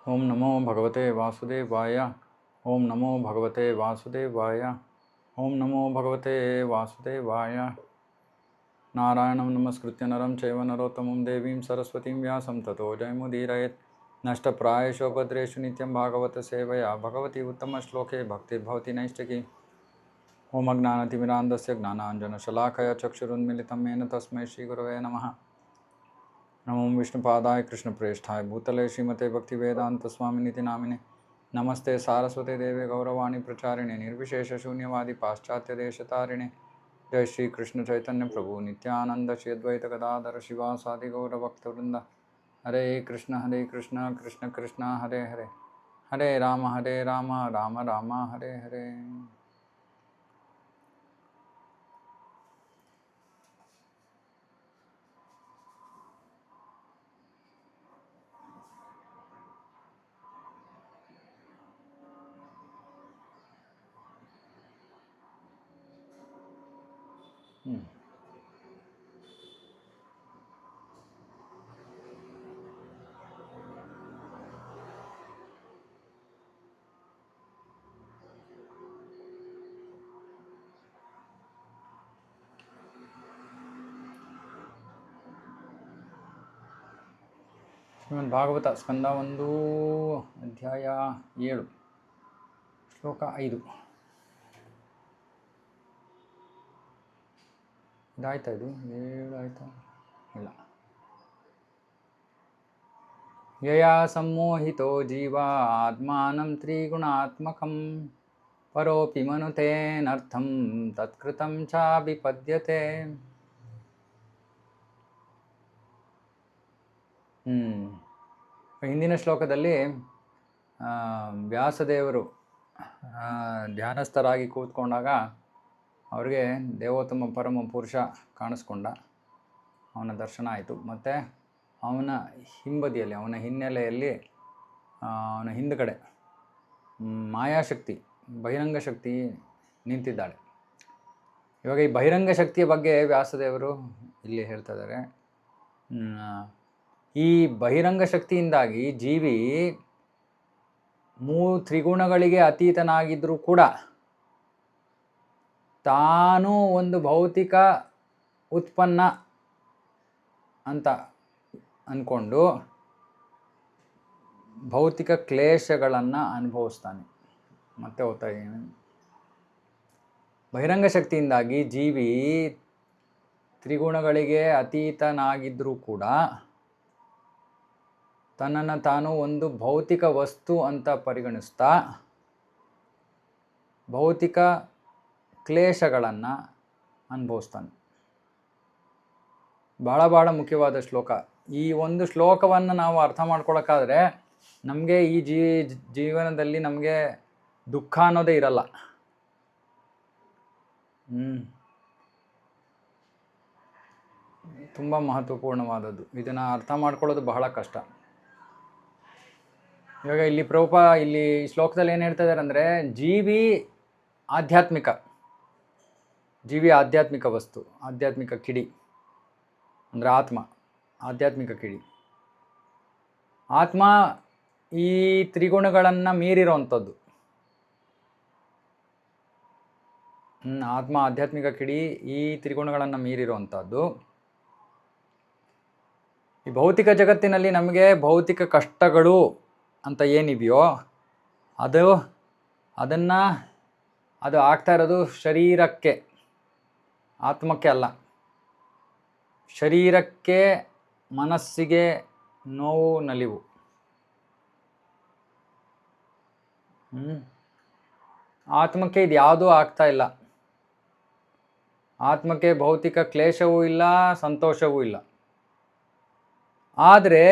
ओम नमो भगवते वासुदेवाय। ओम नमो भगवते वासुदेवाय। ओम नमो भगवते वासुदेवाय। नारायणं नमस्कृत्य नरं चैव नरोत्तमं देवीं सरस्वतीं व्यासं ततो जयमुदीरयेत्। नष्टप्रायेषु भद्रेषु नित्यं भागवत सेवया भगवती उत्तमश्लोके भक्तिर्भवति नैष्टिकी। ओम अज्ञानतिमिरान्धस्य ज्ञानाञ्जनशलाकया चक्षुरुन्मिलितं येन तस्मै श्रीगुरवे नमः। नमो विष्णुपादाय कृष्णप्रेष्ठाय भूतले श्रीमते भक्तिवेदान्तस्वामिनिति नामिने। नमस्ते सारस्वते देवे गौरवाणी प्रचारिणे निर्विशेषशून्यवादी पाश्चात्यदेशतारिणे। जय श्री कृष्ण चैतन्य प्रभु नित्यानंद श्री अद्वैत गदाधर शिवासादि गौरभक्तवृंद। हरे कृष्ण कृष्ण कृष्ण हरे हरे, हरे राम राम राम हरे हरे। ಶ್ರೀಮದ್ ಭಾಗವತ ಸ್ಕಂದ 1 ಅಧ್ಯಾಯ 7 ಶ್ಲೋಕ 5. ಇದಾಯ್ತಾ? ಇದು 7 ಆಯ್ತಾ? ಇಲ್ಲ. ಯಯಾ ಸಮ್ಮೋಹಿತೋ ಜೀವ ಆತ್ಮಾನಂ ತ್ರಿಗುಣಾತ್ಮಕಂ ಪರೋಪಿ ಮನುತೇನರ್ಥಂ ತತ್ಕೃತಂ ಚಾಭಿಪದ್ಯತೆ. ಹಿಂದಿನ ಶ್ಲೋಕದಲ್ಲಿ ವ್ಯಾಸದೇವರು ಧ್ಯಾನಸ್ಥರಾಗಿ ಕೂತ್ಕೊಂಡಾಗ ಅವ್ರಿಗೆ ದೇವೋತ್ತಮ ಪರಮ ಪುರುಷ ಕಾಣಿಸ್ಕೊಂಡ, ಅವನ ದರ್ಶನ ಆಯಿತು. ಮತ್ತು ಅವನ ಹಿಂಬದಿಯಲ್ಲಿ, ಅವನ ಹಿನ್ನೆಲೆಯಲ್ಲಿ, ಅವನ ಹಿಂದುಗಡೆ ಮಾಯಾಶಕ್ತಿ, ಬಹಿರಂಗ ಶಕ್ತಿ ನಿಂತಿದ್ದಾಳೆ. ಇವಾಗ ಈ ಬಹಿರಂಗ ಶಕ್ತಿಯ ಬಗ್ಗೆ ವ್ಯಾಸದೇವರು ಇಲ್ಲಿ ಹೇಳ್ತಾ ಇದ್ದಾರೆ. ಈ ಬಹಿರಂಗ ಶಕ್ತಿಯಿಂದಾಗಿ ಜೀವಿ ತ್ರಿಗುಣಗಳಿಗೆ ಅತೀತನಾಗಿದ್ದರೂ ಕೂಡ ತಾನು ಒಂದು ಭೌತಿಕ ಉತ್ಪನ್ನ ಅಂತ ಅಂದ್ಕೊಂಡು ಭೌತಿಕ ಕ್ಲೇಶಗಳನ್ನು ಅನುಭವಿಸ್ತಾನೆ. ಮತ್ತೆ ಓದ್ತಾ ಇದ್ದೀನಿ. ಬಹಿರಂಗ ಶಕ್ತಿಯಿಂದಾಗಿ ಜೀವಿ ತ್ರಿಗುಣಗಳಿಗೆ ಅತೀತನಾಗಿದ್ದರೂ ಕೂಡ ತನ್ನನ್ನು ತಾನು ಒಂದು ಭೌತಿಕ ವಸ್ತು ಅಂತ ಪರಿಗಣಿಸ್ತಾ ಭೌತಿಕ ಕ್ಲೇಶಗಳನ್ನು ಅನುಭವಿಸ್ತಾನೆ. ಬಹಳ ಮುಖ್ಯವಾದ ಶ್ಲೋಕ. ಈ ಒಂದು ಶ್ಲೋಕವನ್ನು ನಾವು ಅರ್ಥ ಮಾಡ್ಕೊಳ್ಳೋಕ್ಕಾದ್ರೆ ನಮಗೆ ಈ ಜೀವನದಲ್ಲಿ ನಮಗೆ ದುಃಖ ಅನ್ನೋದೇ ಇರಲ್ಲ. ತುಂಬ ಮಹತ್ವಪೂರ್ಣವಾದದ್ದು. ಇದನ್ನು ಅರ್ಥ ಮಾಡ್ಕೊಳ್ಳೋದು ಬಹಳ ಕಷ್ಟ. ಇವಾಗ ಇಲ್ಲಿ ಶ್ಲೋಕದಲ್ಲಿ ಏನು ಹೇಳ್ತಾ ಇದ್ದಾರೆ ಅಂದರೆ, ಜೀವಿ ಆಧ್ಯಾತ್ಮಿಕ ವಸ್ತು, ಆಧ್ಯಾತ್ಮಿಕ ಕಿಡಿ ಅಂದರೆ ಆತ್ಮ, ಆಧ್ಯಾತ್ಮಿಕ ಕಿಡಿ. ಆತ್ಮ ಈ ತ್ರಿಗುಣಗಳನ್ನು ಮೀರಿರೋವಂಥದ್ದು. ಆತ್ಮ ಆಧ್ಯಾತ್ಮಿಕ ಕಿಡಿ ಈ ತ್ರಿಗುಣಗಳನ್ನು ಮೀರಿರುವಂಥದ್ದು. ಈ ಭೌತಿಕ ಜಗತ್ತಿನಲ್ಲಿ ನಮಗೆ ಭೌತಿಕ ಕಷ್ಟಗಳು ಅಂತ ಏನಿದೆಯೋ ಅದು ಆಗ್ತಾ ಇರೋದು ಶರೀರಕ್ಕೆ, ಆತ್ಮಕ್ಕೆ ಅಲ್ಲ. ಶರೀರಕ್ಕೆ, ಮನಸ್ಸಿಗೆ ನೋವು ನಲಿವು. ಆತ್ಮಕ್ಕೆ ಇದು ಯಾವುದೂ ಆಗ್ತಾ ಇಲ್ಲ. ಆತ್ಮಕ್ಕೆ ಭೌತಿಕ ಕ್ಲೇಶವೂ ಇಲ್ಲ, ಸಂತೋಷವೂ ಇಲ್ಲ. ಆದರೆ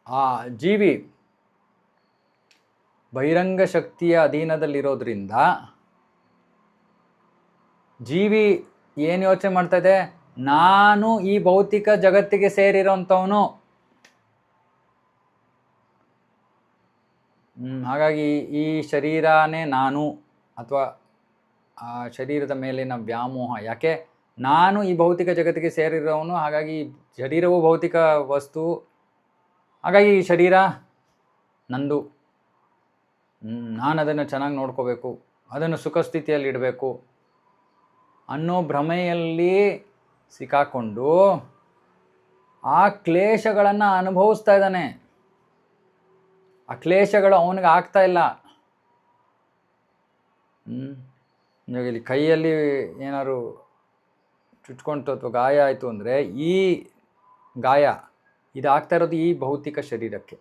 ಆ ಜೀವಿ ಬಹಿರಂಗ ಶಕ್ತಿಯ ಅಧೀನದಲ್ಲಿರೋದ್ರಿಂದ ಜೀವಿ ಏನು ಯೋಚನೆ ಮಾಡ್ತಾ ಇದೆ, ನಾನು ಈ ಭೌತಿಕ ಜಗತ್ತಿಗೆ ಸೇರಿರೋಂಥವನು. ಹಾಗಾಗಿ ಈ ಶರೀರನೇ ನಾನು, ಅಥವಾ ಆ ಶರೀರದ ಮೇಲಿನ ವ್ಯಾಮೋಹ. ಯಾಕೆ? ನಾನು ಈ ಭೌತಿಕ ಜಗತ್ತಿಗೆ ಸೇರಿರೋವನು, ಹಾಗಾಗಿ ಶರೀರವು ಭೌತಿಕ ವಸ್ತು, ಹಾಗಾಗಿ ಈ ಶರೀರ ನಂದು, ನಾನು ಅದನ್ನು ಚೆನ್ನಾಗಿ ನೋಡ್ಕೋಬೇಕು, ಅದನ್ನು ಸುಖ ಸ್ಥಿತಿಯಲ್ಲಿ ಇಡಬೇಕು ಅನ್ನೋ ಭ್ರಮೆಯಲ್ಲಿ ಸಿಕ್ಕಾಕೊಂಡು ಆ ಕ್ಲೇಶಗಳನ್ನು ಅನುಭವಿಸ್ತಾ ಇದ್ದಾನೆ. ಆ ಕ್ಲೇಶಗಳು ಅವನಿಗೆ ಆಗ್ತಾ ಇಲ್ಲ. ಇವಾಗ ಇಲ್ಲಿ ಕೈಯಲ್ಲಿ ಏನಾದ್ರು ಚುಚ್ಕೊಂತು ಅಥವಾ ಗಾಯ ಆಯಿತು ಅಂದರೆ ಈ ಗಾಯ ಇದಾಗ್ತಾ ಇರೋದು ಈ ಭೌತಿಕ ಶರೀರಕ್ಕೆ.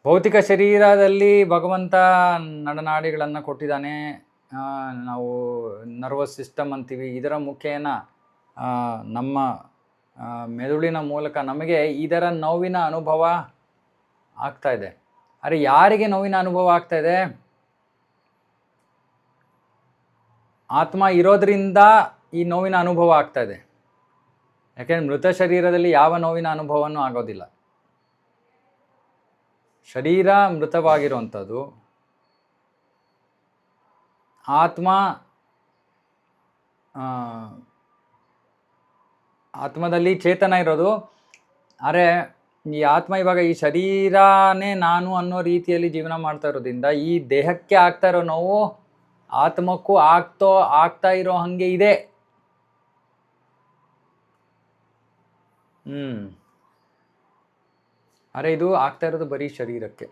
ಭೌತಿಕ ಶರೀರದಲ್ಲಿ ಭಗವಂತ ನಡನಾಡಿಗಳನ್ನು ಕೊಟ್ಟಿದ್ದಾನೆ. ನಾವು ನರ್ವಸ್ ಸಿಸ್ಟಮ್ ಅಂತೀವಿ. ಇದರ ಮುಖೇನ ನಮ್ಮ ಮೆದುಳಿನ ಮೂಲಕ ನಮಗೆ ಇದರ ನೋವಿನ ಅನುಭವ ಆಗ್ತಾ ಇದೆ. ಆದರೆ ಯಾರಿಗೆ ನೋವಿನ ಅನುಭವ ಆಗ್ತಾ ಇದೆ? ಆತ್ಮ ಇರೋದ್ರಿಂದ ಈ ನೋವಿನ ಅನುಭವ ಆಗ್ತಾ ಇದೆ. ಯಾಕೆಂದರೆ ಮೃತ ಶರೀರದಲ್ಲಿ ಯಾವ ನೋವಿನ ಅನುಭವನೂ ಆಗೋದಿಲ್ಲ. ಶರೀರ ಮೃತವಾಗಿರುವಂಥದ್ದು, ಆತ್ಮದಲ್ಲಿ ಚೇತನ ಇರೋದು. ಆದರೆ ಈ ಆತ್ಮ ಇವಾಗ ಈ ಶರೀರನೇ ನಾನು ಅನ್ನೋ ರೀತಿಯಲ್ಲಿ ಜೀವನ ಮಾಡ್ತಾ ಇರೋದ್ರಿಂದ ಈ ದೇಹಕ್ಕೆ ಆಗ್ತಾ ಇರೋ ನೋವು ಆತ್ಮಕ್ಕೂ ಆಗ್ತಾ ಇರೋ ಹಾಗೆ ಇದೆ. ಅರೆ ಇದು ಆಗ್ತಾ ಇರೋದು ಬರೀ ಶರೀರಕ್ಕೆ.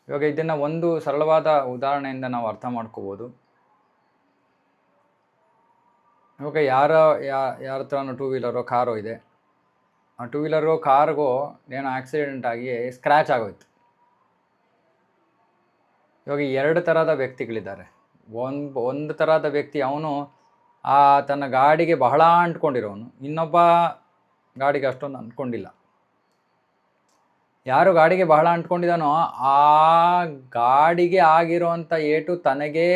ಇವಾಗ ಇದನ್ನು ಒಂದು ಸರಳವಾದ ಉದಾಹರಣೆಯಿಂದ ನಾವು ಅರ್ಥ ಮಾಡ್ಕೋಬೋದು. ಇವಾಗ ಯಾರ ಹತ್ರನೂ ಟೂ ವೀಲರೋ ಕಾರೋ ಇದೆ. ಆ ಟೂ ವೀಲರು ಕಾರ್ಗೂ ಏನೋ ಆಕ್ಸಿಡೆಂಟ್ ಆಗಿ ಸ್ಕ್ರ್ಯಾಚ್ ಆಗೋಯ್ತು. ಇವಾಗ ಎರಡು ಥರದ ವ್ಯಕ್ತಿಗಳಿದ್ದಾರೆ. ಒಂದು ಥರದ ವ್ಯಕ್ತಿ ಅವನು ತನ್ನ ಗಾಡಿಗೆ ಬಹಳ ಅಂಟ್ಕೊಂಡಿರೋನು, ಇನ್ನೊಬ್ಬ ಗಾಡಿಗೆ ಅಷ್ಟೊಂದು ಅಂಟ್ಕೊಂಡಿಲ್ಲ. ಯಾರು ಗಾಡಿಗೆ ಬಹಳ ಅಂಟ್ಕೊಂಡಿದ್ದಾನೋ ಆ ಗಾಡಿಗೆ ಆಗಿರೋಂಥ ಏಟು ತನಗೇ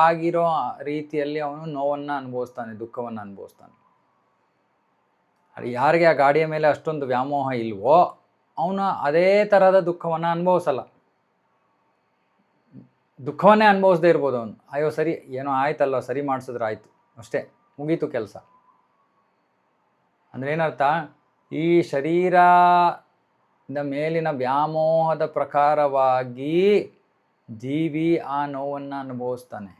ಆಗಿರೋ ರೀತಿಯಲ್ಲಿ ಅವನು ನೋವನ್ನು ಅನುಭವಿಸ್ತಾನೆ, ದುಃಖವನ್ನು ಅನುಭವಿಸ್ತಾನೆ. ಅದು ಯಾರಿಗೆ ಆ ಗಾಡಿಯ ಮೇಲೆ ಅಷ್ಟೊಂದು ವ್ಯಾಮೋಹ ಇಲ್ವೋ ಅವನು ಅದೇ ಥರದ ದುಃಖವನ್ನು ಅನುಭವಿಸಲ್ಲ. ದುಃಖವನ್ನೇ ಅನುಭವಿಸದೇ ಇರ್ಬೋದು ಅವನು. ಅಯ್ಯೋ ಸರಿ, ಏನೋ ಆಯ್ತಲ್ವ, ಸರಿ ಮಾಡಿಸಿದ್ರೆ ಆಯಿತು, ಅಷ್ಟೇ, ಮುಗೀತು ಕೆಲಸ. ಅಂದರೆ ಏನರ್ಥ? ಈ ಶರೀರದ ಮೇಲಿನ ವ್ಯಾಮೋಹದ ಪ್ರಕಾರವಾಗಿ ಜೀವಿ ಆ ನೋವನ್ನು ಅನುಭವಿಸ್ತಾನೆ.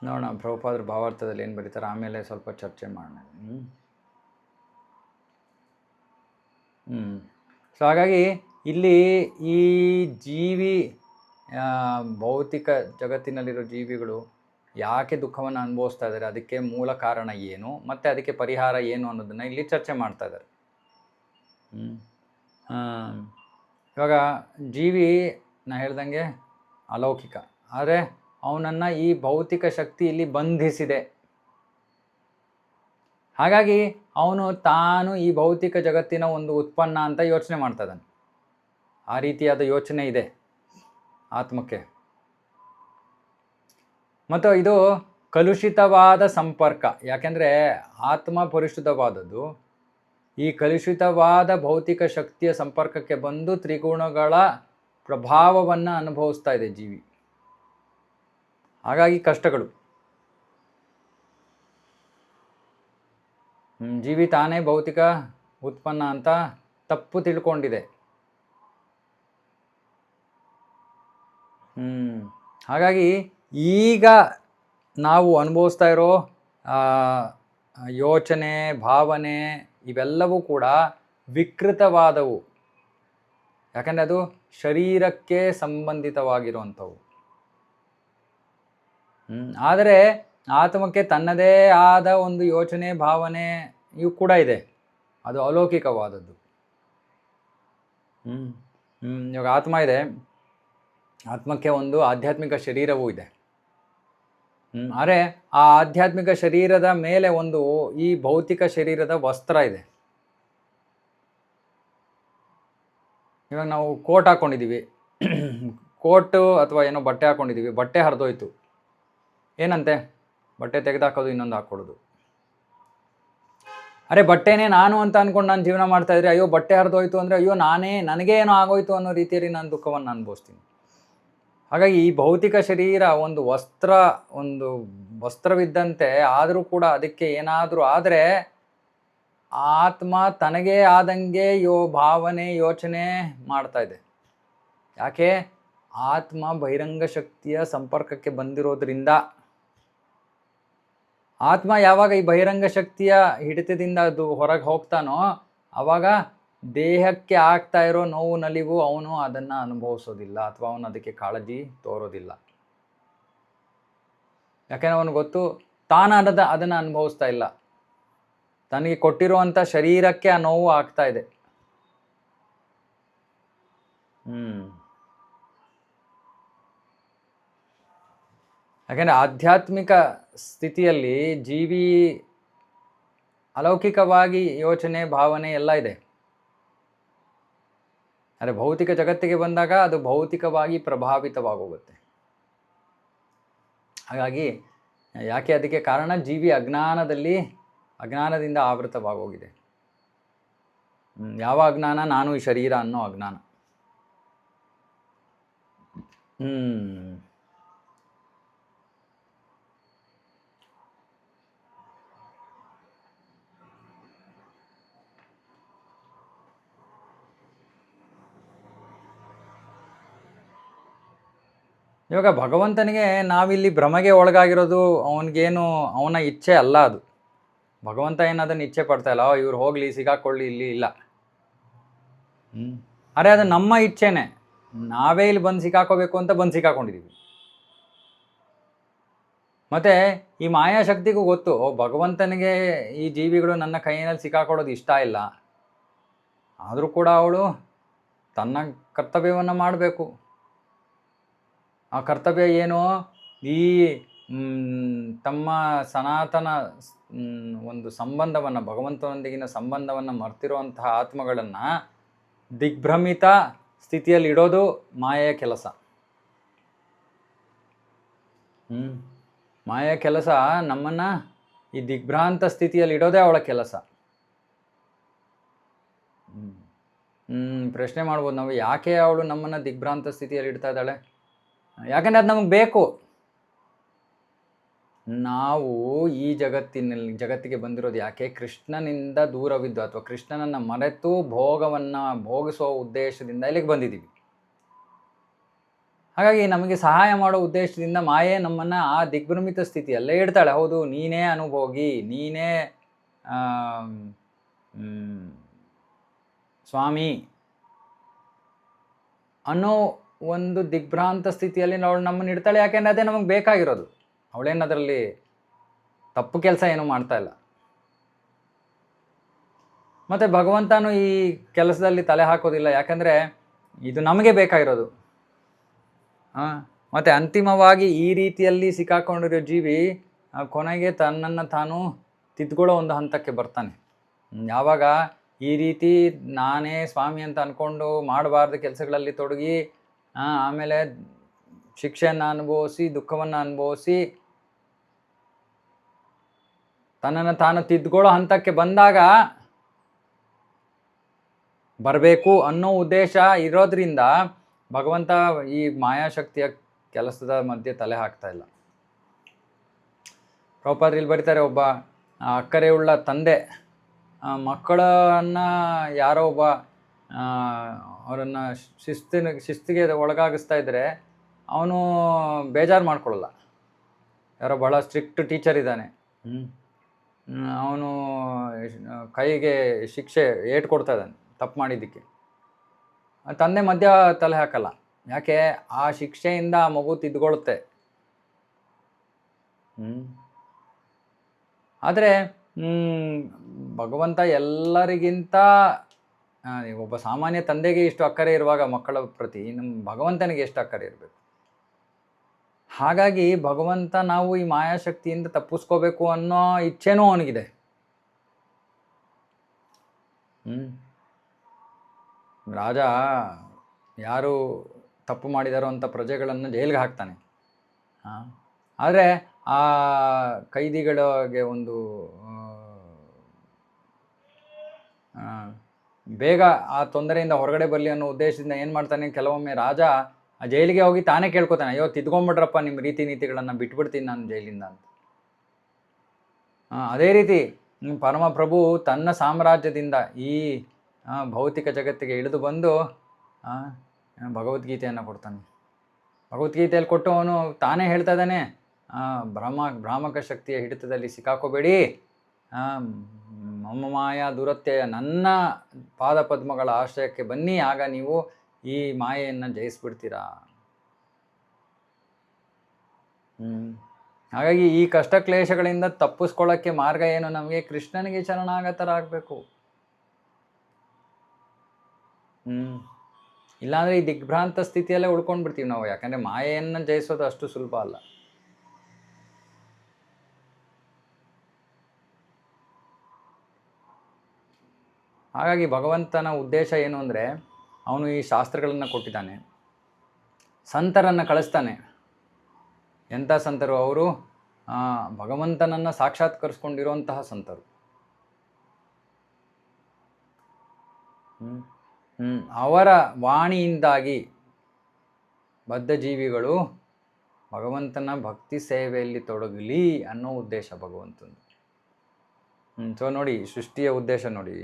ನೋಡೋಣ ಪ್ರಭುಪಾದರ ಭಾವಾರ್ಥದಲ್ಲಿ ಏನು ಬರೀತಾರೆ, ಆಮೇಲೆ ಸ್ವಲ್ಪ ಚರ್ಚೆ ಮಾಡೋಣ. ಸೊ ಹಾಗಾಗಿ ಇಲ್ಲಿ ಈ ಜೀವಿ, ಭೌತಿಕ ಜಗತ್ತಿನಲ್ಲಿರೋ ಜೀವಿಗಳು ಯಾಕೆ ದುಃಖವನ್ನು ಅನುಭವಿಸ್ತಾ ಇದ್ದಾರೆ, ಅದಕ್ಕೆ ಮೂಲ ಕಾರಣ ಏನು ಮತ್ತು ಅದಕ್ಕೆ ಪರಿಹಾರ ಏನು ಅನ್ನೋದನ್ನು ಇಲ್ಲಿ ಚರ್ಚೆ ಮಾಡ್ತಾ ಇದ್ದಾರೆ. ಇವಾಗ ಜೀವಿ ನಾ ಹೇಳ್ದಂಗೆ ಅಲೌಕಿಕ, ಆದರೆ ಅವನನ್ನು ಈ ಭೌತಿಕ ಶಕ್ತಿ ಇಲ್ಲಿ ಬಂಧಿಸಿದೆ. ಹಾಗಾಗಿ ಅವನು ತಾನು ಈ ಭೌತಿಕ ಜಗತ್ತಿನ ಒಂದು ಉತ್ಪನ್ನ ಅಂತ ಯೋಚನೆ ಮಾಡ್ತಾ ಇದ್ದಾನೆ. ಆ ರೀತಿಯಾದ ಯೋಚನೆ ಇದೆ ಆತ್ಮಕ್ಕೆ. ಮತ್ತು ಇದು ಕಲುಷಿತವಾದ ಸಂಪರ್ಕ. ಯಾಕೆಂದರೆ ಆತ್ಮ ಪರಿಶುದ್ಧವಾದದ್ದು. ಈ ಕಲುಷಿತವಾದ ಭೌತಿಕ ಶಕ್ತಿಯ ಸಂಪರ್ಕಕ್ಕೆ ಬಂದು ತ್ರಿಗುಣಗಳ ಪ್ರಭಾವವನ್ನು ಅನುಭವಿಸ್ತಾ ಇದೆ ಜೀವಿ. ಹಾಗಾಗಿ ಕಷ್ಟಗಳು. ಜೀವಿ ತಾನೇ ಭೌತಿಕ ಉತ್ಪನ್ನ ಅಂತ ತಪ್ಪು ತಿಳ್ಕೊಂಡಿದೆ. ಹಾಗಾಗಿ ಈಗ ನಾವು ಅನುಭವಿಸ್ತಾ ಇರೋ ಯೋಚನೆ, ಭಾವನೆ ಇವೆಲ್ಲವೂ ಕೂಡ ವಿಕೃತವಾದವು. ಯಾಕಂದರೆ ಅದು ಶರೀರಕ್ಕೆ ಸಂಬಂಧಿತವಾಗಿರುವಂಥವು. ಆದರೆ ಆತ್ಮಕ್ಕೆ ತನ್ನದೇ ಆದ ಒಂದು ಯೋಚನೆ, ಭಾವನೆ ಇವು ಕೂಡ ಇದೆ. ಅದು ಅಲೌಕಿಕವಾದದ್ದು. ಇವಾಗ ಆತ್ಮ ಇದೆ, ಆತ್ಮಕ್ಕೆ ಒಂದು ಆಧ್ಯಾತ್ಮಿಕ ಶರೀರವೂ ಇದೆ. ಆದರೆ ಆ ಆಧ್ಯಾತ್ಮಿಕ ಶರೀರದ ಮೇಲೆ ಒಂದು ಈ ಭೌತಿಕ ಶರೀರದ ವಸ್ತ್ರ ಇದೆ. ಇವಾಗ ನಾವು ಕೋಟ್ ಹಾಕ್ಕೊಂಡಿದ್ದೀವಿ, ಕೋಟು ಅಥವಾ ಏನೋ ಬಟ್ಟೆ ಹಾಕ್ಕೊಂಡಿದ್ದೀವಿ, ಬಟ್ಟೆ ಹರಿದೋಯ್ತು. ಏನಂತೆ? ಬಟ್ಟೆ ತೆಗೆದುಹಾಕೋದು, ಇನ್ನೊಂದು ಹಾಕ್ಕೊಡೋದು. ಅರೆ ಬಟ್ಟೆನೇ ನಾನು ಅಂತ ಅಂದ್ಕೊಂಡು ನಾನು ಜೀವನ ಮಾಡ್ತಾಯಿದ್ರೆ, ಅಯ್ಯೋ ಬಟ್ಟೆ ಹರಿದೋಯ್ತು ಅಂದರೆ ಅಯ್ಯೋ ನನಗೇ ಏನೋ ಆಗೋಯ್ತು ಅನ್ನೋ ರೀತಿಯಲ್ಲಿ ನಾನು ದುಃಖವನ್ನು ಅನುಭವಿಸ್ತೀನಿ. ಹಾಗಾಗಿ ಈ ಭೌತಿಕ ಶರೀರ ಒಂದು ವಸ್ತ್ರವಿದ್ದಂತೆ, ಆದರೂ ಕೂಡ ಅದಕ್ಕೆ ಏನಾದರೂ ಆದರೆ ಆತ್ಮ ತನಗೇ ಆದಂಗೆ ಭಾವನೆ ಯೋಚನೆ ಮಾಡ್ತಾ ಇದೆ. ಯಾಕೆ? ಆತ್ಮ ಬಹಿರಂಗ ಶಕ್ತಿಯ ಸಂಪರ್ಕಕ್ಕೆ ಬಂದಿರೋದ್ರಿಂದ. ಆತ್ಮ ಯಾವಾಗ ಈ ಬಹಿರಂಗ ಶಕ್ತಿಯ ಹಿಡಿತದಿಂದ ಅದು ಹೊರಗೆ ಹೋಗ್ತಾನೋ ಆವಾಗ ದೇಹಕ್ಕೆ ಆಗ್ತಾ ಇರೋ ನೋವು ನಲಿವು ಅವನು ಅದನ್ನು ಅನುಭವಿಸೋದಿಲ್ಲ, ಅಥವಾ ಅವನು ಅದಕ್ಕೆ ಕಾಳಜಿ ತೋರೋದಿಲ್ಲ. ಯಾಕೆಂದ್ರೆ ಅವನು ಗೊತ್ತು ತಾನು ಅದನ್ನು ಅನುಭವಿಸ್ತಾ ಇಲ್ಲ, ತನಗೆ ಕೊಟ್ಟಿರುವಂಥ ಶರೀರಕ್ಕೆ ಆ ನೋವು ಆಗ್ತಾ ಇದೆ. ಯಾಕೆಂದರೆ ಆಧ್ಯಾತ್ಮಿಕ ಸ್ಥಿತಿಯಲ್ಲಿ ಜೀವಿ ಅಲೌಕಿಕವಾಗಿ ಯೋಚನೆ ಭಾವನೆ ಎಲ್ಲ ಇದೆ. ಆದರೆ ಭೌತಿಕ ಜಗತ್ತಿಗೆ ಬಂದಾಗ ಅದು ಭೌತಿಕವಾಗಿ ಪ್ರಭಾವಿತವಾಗೋಗುತ್ತೆ. ಹಾಗಾಗಿ ಯಾಕೆ ಅದಕ್ಕೆ ಕಾರಣ ಜೀವಿ ಅಜ್ಞಾನದಿಂದ ಆವೃತವಾಗೋಗಿದೆ. ಯಾವ ಅಜ್ಞಾನ? ನಾನು ಈ ಶರೀರ ಅನ್ನೋ ಅಜ್ಞಾನ. ಇವಾಗ ಭಗವಂತನಿಗೆ ನಾವಿಲ್ಲಿ ಭ್ರಮೆಗೆ ಒಳಗಾಗಿರೋದು ಅವನ ಇಚ್ಛೆ ಅಲ್ಲ ಅದು. ಭಗವಂತ ಅದನ್ನು ಇಚ್ಛೆ ಪಡ್ತಾ ಇಲ್ಲ, ಇವ್ರು ಹೋಗಲಿ ಸಿಗಾಕೊಳ್ಳಿ ಇಲ್ಲಿ, ಇಲ್ಲ. ಅರೆ ಅದು ನಮ್ಮ ಇಚ್ಛೆನೆ, ನಾವೇ ಇಲ್ಲಿ ಬಂದು ಸಿಕ್ಕಾಕೋಬೇಕು ಅಂತ ಬಂದು ಸಿಕ್ಕಾಕೊಂಡಿದ್ದೀವಿ. ಮತ್ತು ಈ ಮಾಯಾಶಕ್ತಿಗೂ ಗೊತ್ತು, ಭಗವಂತನಿಗೆ ಈ ಜೀವಿಗಳು ನನ್ನ ಕೈಯಲ್ಲಿ ಸಿಕ್ಕಾಕೊಳ್ಳೋದು ಇಷ್ಟ ಇಲ್ಲ, ಆದರೂ ಕೂಡ ಅವಳು ತನ್ನ ಕರ್ತವ್ಯವನ್ನು ಮಾಡಬೇಕು. ಆ ಕರ್ತವ್ಯ ಏನು? ಈ ತಮ್ಮ ಸನಾತನ ಒಂದು ಸಂಬಂಧವನ್ನು, ಭಗವಂತನೊಂದಿಗಿನ ಸಂಬಂಧವನ್ನು ಮರ್ತಿರುವಂತಹ ಆತ್ಮಗಳನ್ನು ದಿಗ್ಭ್ರಮಿತ ಸ್ಥಿತಿಯಲ್ಲಿ ಇಡೋದು ಮಾಯೆಯ ಕೆಲಸ. ಮಾಯೆಯ ಕೆಲಸ ನಮ್ಮನ್ನು ಈ ದಿಗ್ಭ್ರಾಂತ ಸ್ಥಿತಿಯಲ್ಲಿ ಇಡೋದೇ ಅವಳ ಕೆಲಸ. ಪ್ರಶ್ನೆ ಮಾಡ್ಬೋದು ನಾವು, ಯಾಕೆ ಅವಳು ನಮ್ಮನ್ನು ದಿಗ್ಭ್ರಾಂತ ಸ್ಥಿತಿಯಲ್ಲಿ ಇಡ್ತಾ ಇದ್ದಾಳೆ? ಯಾಕಂದರೆ ಅದು ನಮಗೆ ಬೇಕು. ನಾವು ಈ ಜಗತ್ತಿಗೆ ಬಂದಿರೋದು ಯಾಕೆ? ಕೃಷ್ಣನಿಂದ ದೂರವಿದ್ದು ಅಥವಾ ಕೃಷ್ಣನನ್ನು ಮರೆತು ಭೋಗವನ್ನು ಭೋಗಿಸುವ ಉದ್ದೇಶದಿಂದ ಇಲ್ಲಿಗೆ ಬಂದಿದ್ದೀವಿ. ಹಾಗಾಗಿ ನಮಗೆ ಸಹಾಯ ಮಾಡೋ ಉದ್ದೇಶದಿಂದ ಮಾಯೆ ನಮ್ಮನ್ನು ಆ ದಿಗ್ಭ್ರಮಿತ ಸ್ಥಿತಿಯಲ್ಲೇ ಇಡ್ತಾಳೆ. ಹೌದು, ನೀನೇ ಅನುಭೋಗಿ, ನೀನೇ ಸ್ವಾಮಿ ಅನ್ನೋ ಒಂದು ದಿಗ್ಭ್ರಾಂತ ಸ್ಥಿತಿಯಲ್ಲಿ ಅವಳು ನಮ್ಮನ್ನು ಇಡ್ತಾಳೆ. ಯಾಕೆಂದರೆ ಅದೇ ನಮಗೆ ಬೇಕಾಗಿರೋದು. ಅವಳೇನು ಅದರಲ್ಲಿ ತಪ್ಪು ಕೆಲಸ ಏನೂ ಮಾಡ್ತಾ ಇಲ್ಲ. ಮತ್ತು ಭಗವಂತನೂ ಈ ಕೆಲಸದಲ್ಲಿ ತಲೆ ಹಾಕೋದಿಲ್ಲ, ಯಾಕಂದರೆ ಇದು ನಮಗೆ ಬೇಕಾಗಿರೋದು. ಮತ್ತು ಅಂತಿಮವಾಗಿ ಈ ರೀತಿಯಲ್ಲಿ ಸಿಕ್ಕಾಕೊಂಡಿರೋ ಜೀವಿ ಕೊನೆಗೆ ತನ್ನನ್ನು ತಾನು ತಿದ್ಕೊಳ್ಳೋ ಒಂದು ಹಂತಕ್ಕೆ ಬರ್ತಾನೆ. ಯಾವಾಗ ಈ ರೀತಿ ನಾನೇ ಸ್ವಾಮಿ ಅಂತ ಅಂದ್ಕೊಂಡು ಮಾಡಬಾರ್ದು ಕೆಲಸಗಳಲ್ಲಿ ತೊಡಗಿ ಆಮೇಲೆ ಶಿಕ್ಷೆಯನ್ನು ಅನುಭವಿಸಿ ದುಃಖವನ್ನು ಅನುಭವಿಸಿ ತನ್ನನ್ನು ತಾನು ತಿದ್ಕೊಳ್ಳೋ ಹಂತಕ್ಕೆ ಬಂದಾಗ ಬರಬೇಕು ಅನ್ನೋ ಉದ್ದೇಶ ಇರೋದ್ರಿಂದ ಭಗವಂತ ಈ ಮಾಯಾಶಕ್ತಿಯ ಕೆಲಸದ ಮಧ್ಯೆ ತಲೆ ಹಾಕ್ತಾ ಇಲ್ಲ. ಪ್ರಭುಪಾದರು ಬರೀತಾರೆ, ಒಬ್ಬ ಅಕ್ಕರೆಯುಳ್ಳ ತಂದೆ ಮಕ್ಕಳನ್ನು ಯಾರೋ ಒಬ್ಬ ಅವರನ್ನು ಶಿಸ್ತಿಗೆ ಒಳಗಾಗಿಸ್ತಾ ಇದ್ದರೆ ಅವನು ಬೇಜಾರು ಮಾಡ್ಕೊಳ್ಳಲ್ಲ. ಯಾರೋ ಬಹಳ ಸ್ಟ್ರಿಕ್ಟ್ ಟೀಚರ್ ಇದ್ದಾನೆ, ಅವನು ಕೈಗೆ ಶಿಕ್ಷೆ ಏಟು ಕೊಡ್ತಾ ಇದ್ದಾನೆ ತಪ್ಪು ಮಾಡಿದ್ದಕ್ಕೆ, ತಂದೆ ಮಧ್ಯ ತಲೆ ಹಾಕಲ್ಲ. ಯಾಕೆ? ಆ ಶಿಕ್ಷೆಯಿಂದ ಆ ಮಗು ತಿದ್ದುಕೊಳ್ಳುತ್ತೆ. ಆದರೆ ಭಗವಂತ ಎಲ್ಲರಿಗಿಂತ ಒಬ್ಬ ಸಾಮಾನ್ಯ ತಂದೆಗೆ ಇಷ್ಟು ಅಕ್ಕರೆ ಇರುವಾಗ ಮಕ್ಕಳ ಪ್ರತಿ ನಮ್ಮ ಭಗವಂತನಿಗೆ ಎಷ್ಟು ಅಕ್ಕರೆ ಇರಬೇಕು. ಹಾಗಾಗಿ ಭಗವಂತ ನಾವು ಈ ಮಾಯಾಶಕ್ತಿಯಿಂದ ತಪ್ಪಿಸ್ಕೋಬೇಕು ಅನ್ನೋ ಇಚ್ಛೆನೂ ಅವನಿಗಿದೆ. ರಾಜ ಯಾರು ತಪ್ಪು ಮಾಡಿದಾರೋ ಅಂತ ಪ್ರಜೆಗಳನ್ನು ಜೈಲಿಗೆ ಹಾಕ್ತಾನೆ. ಆದರೆ ಆ ಕೈದಿಗಳಿಗೆ ಒಂದು ಬೇಗ ಆ ತೊಂದರೆಯಿಂದ ಹೊರಗಡೆ ಬರಲಿ ಅನ್ನೋ ಉದ್ದೇಶದಿಂದ ಏನು ಮಾಡ್ತಾನೆ, ಕೆಲವೊಮ್ಮೆ ರಾಜ ಆ ಜೈಲಿಗೆ ಹೋಗಿ ತಾನೇ ಕೇಳ್ಕೊತಾನೆ, ಅಯ್ಯೋ ತಿದ್ಕೊಂಬಿಡ್ರಪ್ಪ ನಿಮ್ಮ ರೀತಿ ನೀತಿಗಳನ್ನು, ಬಿಟ್ಬಿಡ್ತೀನಿ ನಾನು ಜೈಲಿಂದ ಅಂತ. ಅದೇ ರೀತಿ ಪರಮಪ್ರಭು ತನ್ನ ಸಾಮ್ರಾಜ್ಯದಿಂದ ಈ ಭೌತಿಕ ಜಗತ್ತಿಗೆ ಇಳಿದು ಬಂದು ಭಗವದ್ಗೀತೆಯನ್ನು ಕೊಡ್ತಾನೆ. ಭಗವದ್ಗೀತೆಯಲ್ಲಿ ಕೊಟ್ಟು ಅವನು ತಾನೇ ಹೇಳ್ತಾ ಇದ್ದಾನೆ, ಭ್ರಾಮಕ ಶಕ್ತಿಯ ಹಿಡಿತದಲ್ಲಿ ಸಿಕ್ಕಾಕೋಬೇಡಿ, ಮಮ್ಮ ಮಾಯಾ ದುರತ್ಯಯ, ನನ್ನ ಪಾದಪದ್ಮಗಳ ಆಶ್ರಯಕ್ಕೆ ಬನ್ನಿ, ಆಗ ನೀವು ಈ ಮಾಯೆಯನ್ನು ಜಯಿಸ್ಬಿಡ್ತೀರಾ. ಹಾಗಾಗಿ ಈ ಕಷ್ಟ ಕ್ಲೇಶಗಳಿಂದ ತಪ್ಪಿಸ್ಕೊಳ್ಳೋಕ್ಕೆ ಮಾರ್ಗ ಏನು? ನಮಗೆ ಕೃಷ್ಣನಿಗೆ ಶರಣಾಗತರಾಗಬೇಕು. ಇಲ್ಲಾಂದರೆ ಈ ದಿಗ್ಭ್ರಾಂತ ಸ್ಥಿತಿಯಲ್ಲೇ ಉಳ್ಕೊಂಡು ಬಿಡ್ತೀವಿ ನಾವು. ಯಾಕಂದರೆ ಮಾಯೆಯನ್ನು ಜಯಿಸೋದು ಅಷ್ಟು ಸುಲಭ ಅಲ್ಲ. ಹಾಗಾಗಿ ಭಗವಂತನ ಉದ್ದೇಶ ಏನು ಅಂದರೆ, ಅವನು ಈ ಶಾಸ್ತ್ರಗಳನ್ನು ಕೊಟ್ಟಿದ್ದಾನೆ, ಸಂತರನ್ನು ಕಳಿಸ್ತಾನೆ. ಎಂಥ ಸಂತರು? ಅವರು ಭಗವಂತನನ್ನು ಸಾಕ್ಷಾತ್ಕರಿಸ್ಕೊಂಡಿರುವಂತಹ ಸಂತರು. ಅವರ ವಾಣಿಯಿಂದಾಗಿ ಬದ್ಧ ಜೀವಿಗಳು ಭಗವಂತನ ಭಕ್ತಿ ಸೇವೆಯಲ್ಲಿ ತೊಡಗಲಿ ಅನ್ನೋ ಉದ್ದೇಶ ಭಗವಂತನ. ಸೊ ನೋಡಿ, ಸೃಷ್ಟಿಯ ಉದ್ದೇಶ ನೋಡಿ.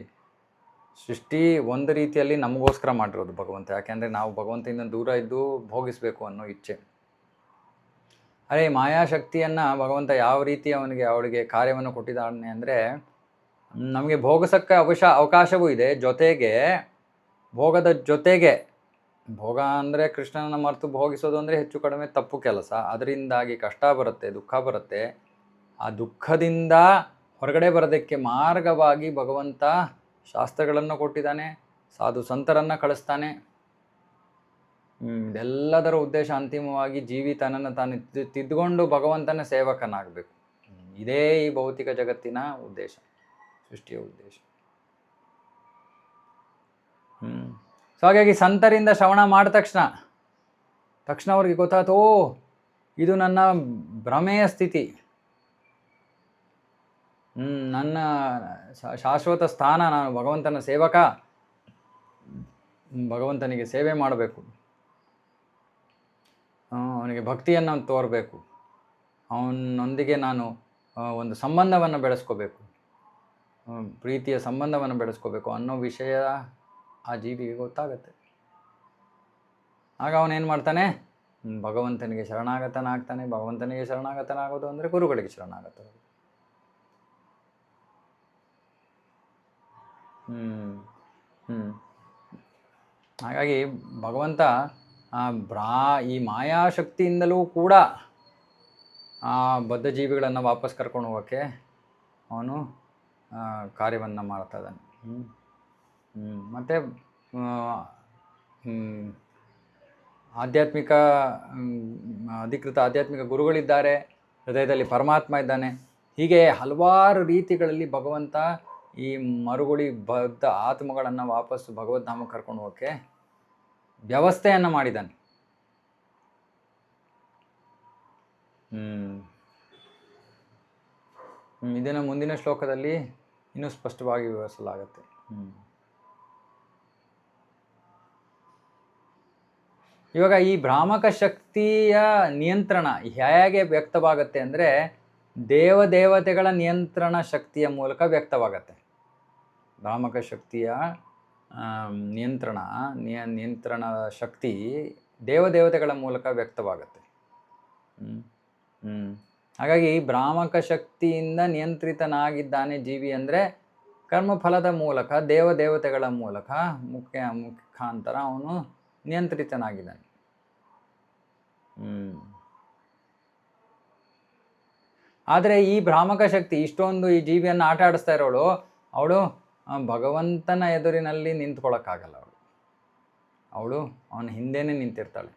ಸೃಷ್ಟಿ ಒಂದು ರೀತಿಯಲ್ಲಿ ನಮಗೋಸ್ಕರ ಮಾಡಿರೋದು ಭಗವಂತ. ಯಾಕೆಂದರೆ ನಾವು ಭಗವಂತನಿಂದ ದೂರ ಇದ್ದು ಭೋಗಿಸಬೇಕು ಅನ್ನೋ ಇಚ್ಛೆ. ಅರೆ ಮಾಯಾಶಕ್ತಿಯನ್ನು ಭಗವಂತ ಯಾವ ರೀತಿ ಅವಳಿಗೆ ಕಾರ್ಯವನ್ನು ಕೊಟ್ಟಿದ್ದಾನೆ ಅಂದರೆ, ನಮಗೆ ಭೋಗಿಸೋಕ್ಕೆ ಅವಕಾಶವೂ ಇದೆ, ಜೊತೆಗೆ ಭೋಗದ ಜೊತೆಗೆ, ಭೋಗ ಅಂದರೆ ಕೃಷ್ಣನನ್ನು ಮರೆತು ಭೋಗಿಸೋದು ಅಂದರೆ ಹೆಚ್ಚು ಕಡಿಮೆ ತಪ್ಪು ಕೆಲಸ. ಅದರಿಂದಾಗಿ ಕಷ್ಟ ಬರುತ್ತೆ, ದುಃಖ ಬರುತ್ತೆ. ಆ ದುಃಖದಿಂದ ಹೊರಗಡೆ ಬರೋದಕ್ಕೆ ಮಾರ್ಗವಾಗಿ ಭಗವಂತ ಶಾಸ್ತ್ರಗಳನ್ನು ಕೊಟ್ಟಿದ್ದಾನೆ, ಸಾಧು ಸಂತರನ್ನು ಕಳಿಸ್ತಾನೆ. ಇದೆಲ್ಲದರ ಉದ್ದೇಶ ಅಂತಿಮವಾಗಿ ಜೀವಿ ತನ್ನನ್ನು ತಾನು ತಿದ್ದುಕೊಂಡು ಭಗವಂತನ ಸೇವಕನಾಗಬೇಕು. ಇದೇ ಈ ಭೌತಿಕ ಜಗತ್ತಿನ ಉದ್ದೇಶ, ಸೃಷ್ಟಿಯ ಉದ್ದೇಶ. ಸೊ ಹಾಗಾಗಿ ಸಂತರಿಂದ ಶ್ರವಣ ಮಾಡಿದ ತಕ್ಷಣ ಅವ್ರಿಗೆ ಗೊತ್ತಾಯ್ತು, ಓ ಇದು ನನ್ನ ಭ್ರಮೆಯ ಸ್ಥಿತಿ, ನನ್ನ ಶಾಶ್ವತ ಸ್ಥಾನ, ನಾನು ಭಗವಂತನ ಸೇವಕ, ಭಗವಂತನಿಗೆ ಸೇವೆ ಮಾಡಬೇಕು, ಅವನಿಗೆ ಭಕ್ತಿಯನ್ನು ತೋರಬೇಕು, ಅವನೊಂದಿಗೆ ನಾನು ಒಂದು ಸಂಬಂಧವನ್ನು ಬೆಳೆಸ್ಕೋಬೇಕು, ಪ್ರೀತಿಯ ಸಂಬಂಧವನ್ನು ಬೆಳೆಸ್ಕೋಬೇಕು ಅನ್ನೋ ವಿಷಯ ಆ ಜೀವಿಗೆ ಗೊತ್ತಾಗತ್ತೆ. ಆಗ ಅವನೇನು ಮಾಡ್ತಾನೆ? ಭಗವಂತನಿಗೆ ಶರಣಾಗತನಾಗ್ತಾನೆ. ಭಗವಂತನಿಗೆ ಶರಣಾಗತನಾಗೋದು ಅಂದರೆ ಗುರುಗಳಿಗೆ ಶರಣಾಗತನಾಗೋದು. ಹಾಗಾಗಿ ಭಗವಂತ ಈ ಮಾಯಾಶಕ್ತಿಯಿಂದಲೂ ಕೂಡ ಆ ಬದ್ಧ ಜೀವಿಗಳನ್ನು ವಾಪಸ್ ಕರ್ಕೊಂಡು ಹೋಗೋಕ್ಕೆ ಅವನು ಕಾರ್ಯವನ್ನು ಮಾಡ್ತಾ ಇದ್ದಾನೆ. ಮತ್ತು ಅಧಿಕೃತ ಆಧ್ಯಾತ್ಮಿಕ ಗುರುಗಳಿದ್ದಾರೆ, ಹೃದಯದಲ್ಲಿ ಪರಮಾತ್ಮ ಇದ್ದಾನೆ. ಹೀಗೆ ಹಲವಾರು ರೀತಿಗಳಲ್ಲಿ ಭಗವಂತ ಈ ಮರುಗುಳಿ ಬದ್ಧ ಆತ್ಮಗಳನ್ನು ವಾಪಸ್ಸು ಭಗವದ್ಧಾಮಕ್ಕೆ ಕರ್ಕೊಂಡು ಹೋಗೋಕ್ಕೆ ವ್ಯವಸ್ಥೆಯನ್ನು ಮಾಡಿದ್ದಾನೆ. ಇದನ್ನು ಮುಂದಿನ ಶ್ಲೋಕದಲ್ಲಿ ಇನ್ನೂ ಸ್ಪಷ್ಟವಾಗಿ ವಿವರಿಸಲಾಗುತ್ತೆ. ಇವಾಗ ಈ ಭ್ರಾಮಕ ಶಕ್ತಿಯ ನಿಯಂತ್ರಣ ಹೇಗೆ ವ್ಯಕ್ತವಾಗುತ್ತೆ ಅಂದರೆ, ದೇವತೆಗಳ ನಿಯಂತ್ರಣ ಶಕ್ತಿಯ ಮೂಲಕ ವ್ಯಕ್ತವಾಗತ್ತೆ. ಭ್ರಾಮಕ ಶಕ್ತಿಯ ನಿಯಂತ್ರಣ ಶಕ್ತಿ ದೇವತೆಗಳ ಮೂಲಕ ವ್ಯಕ್ತವಾಗತ್ತೆ. ಹಾಗಾಗಿ ಭ್ರಾಮಕ ಶಕ್ತಿಯಿಂದ ನಿಯಂತ್ರಿತನಾಗಿದ್ದಾನೆ ಜೀವಿ ಅಂದರೆ, ಕರ್ಮಫಲದ ಮೂಲಕ ದೇವತೆಗಳ ಮೂಲಕ ಮುಖಾಂತರ ಅವನು ನಿಯಂತ್ರಿತನಾಗಿದ್ದಾನೆ. ಆದರೆ ಈ ಭ್ರಾಮಕ ಶಕ್ತಿ ಇಷ್ಟೊಂದು ಈ ಜೀವಿಯನ್ನು ಆಟ ಆಡಿಸ್ತಾ ಇರೋಳು, ಅವಳು ಭಗವಂತನ ಎದುರಿನಲ್ಲಿ ನಿಂತ್ಕೊಳ್ಳೋಕ್ಕಾಗಲ್ಲ. ಅವಳು ಅವನ ಹಿಂದೆನೇ ನಿಂತಿರ್ತಾಳೆ.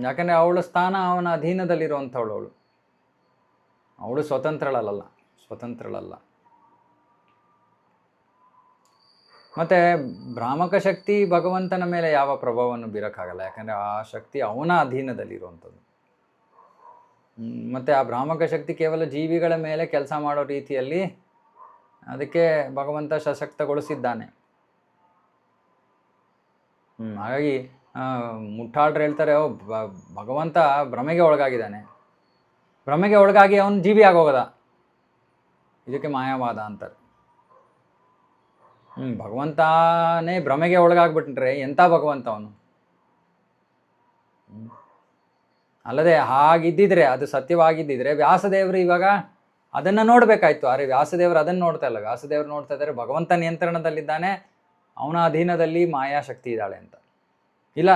ಯಾಕಂದರೆ ಅವಳ ಸ್ಥಾನ ಅವನ ಅಧೀನದಲ್ಲಿರುವಂಥವಳು. ಅವಳು ಸ್ವತಂತ್ರಳಲ್ಲ. ಮತ್ತು ಭ್ರಾಮಕ ಶಕ್ತಿ ಭಗವಂತನ ಮೇಲೆ ಯಾವ ಪ್ರಭಾವವನ್ನು ಬೀರೋಕ್ಕಾಗಲ್ಲ. ಯಾಕಂದರೆ ಆ ಶಕ್ತಿ ಅವನ ಅಧೀನದಲ್ಲಿರುವಂಥದ್ದು. ಮತ್ತು ಆ ಭ್ರಾಮಕ ಶಕ್ತಿ ಕೇವಲ ಜೀವಿಗಳ ಮೇಲೆ ಕೆಲಸ ಮಾಡೋ ರೀತಿಯಲ್ಲಿ ಅದಕ್ಕೆ ಭಗವಂತ ಸಶಕ್ತಗೊಳಿಸಿದ್ದಾನೆ. ಹಾಗಾಗಿ ಮುಟ್ಟಾಳ್ರು ಹೇಳ್ತಾರೆ, ಭಗವಂತ ಭ್ರಮೆಗೆ ಒಳಗಾಗಿದ್ದಾನೆ, ಭ್ರಮೆಗೆ ಒಳಗಾಗಿ ಅವನು ಜೀವಿ ಆಗೋಗದ, ಇದಕ್ಕೆ ಮಾಯಾವಾದ ಅಂತಾರೆ. ಭಗವಂತನೇ ಭ್ರಮೆಗೆ ಒಳಗಾಗ್ಬಿಟ್ರೆ ಎಂಥ ಭಗವಂತ ಅವನು. ಅಲ್ಲದೆ ಹಾಗಿದ್ದಿದ್ರೆ, ಅದು ಸತ್ಯವಾಗಿದ್ದಿದ್ರೆ ವ್ಯಾಸದೇವರು ಇವಾಗ ಅದನ್ನು ನೋಡಬೇಕಾಯ್ತು. ಆದರೆ ವ್ಯಾಸದೇವರು ಅದನ್ನು ನೋಡ್ತಾ ಇಲ್ಲ. ವ್ಯಾಸದೇವರು ನೋಡ್ತಾ ಇದ್ದಾರೆ ಭಗವಂತ ನಿಯಂತ್ರಣದಲ್ಲಿದ್ದಾನೆ, ಅವನ ಅಧೀನದಲ್ಲಿ ಮಾಯಾಶಕ್ತಿ ಇದ್ದಾಳೆ ಅಂತ. ಇಲ್ಲ,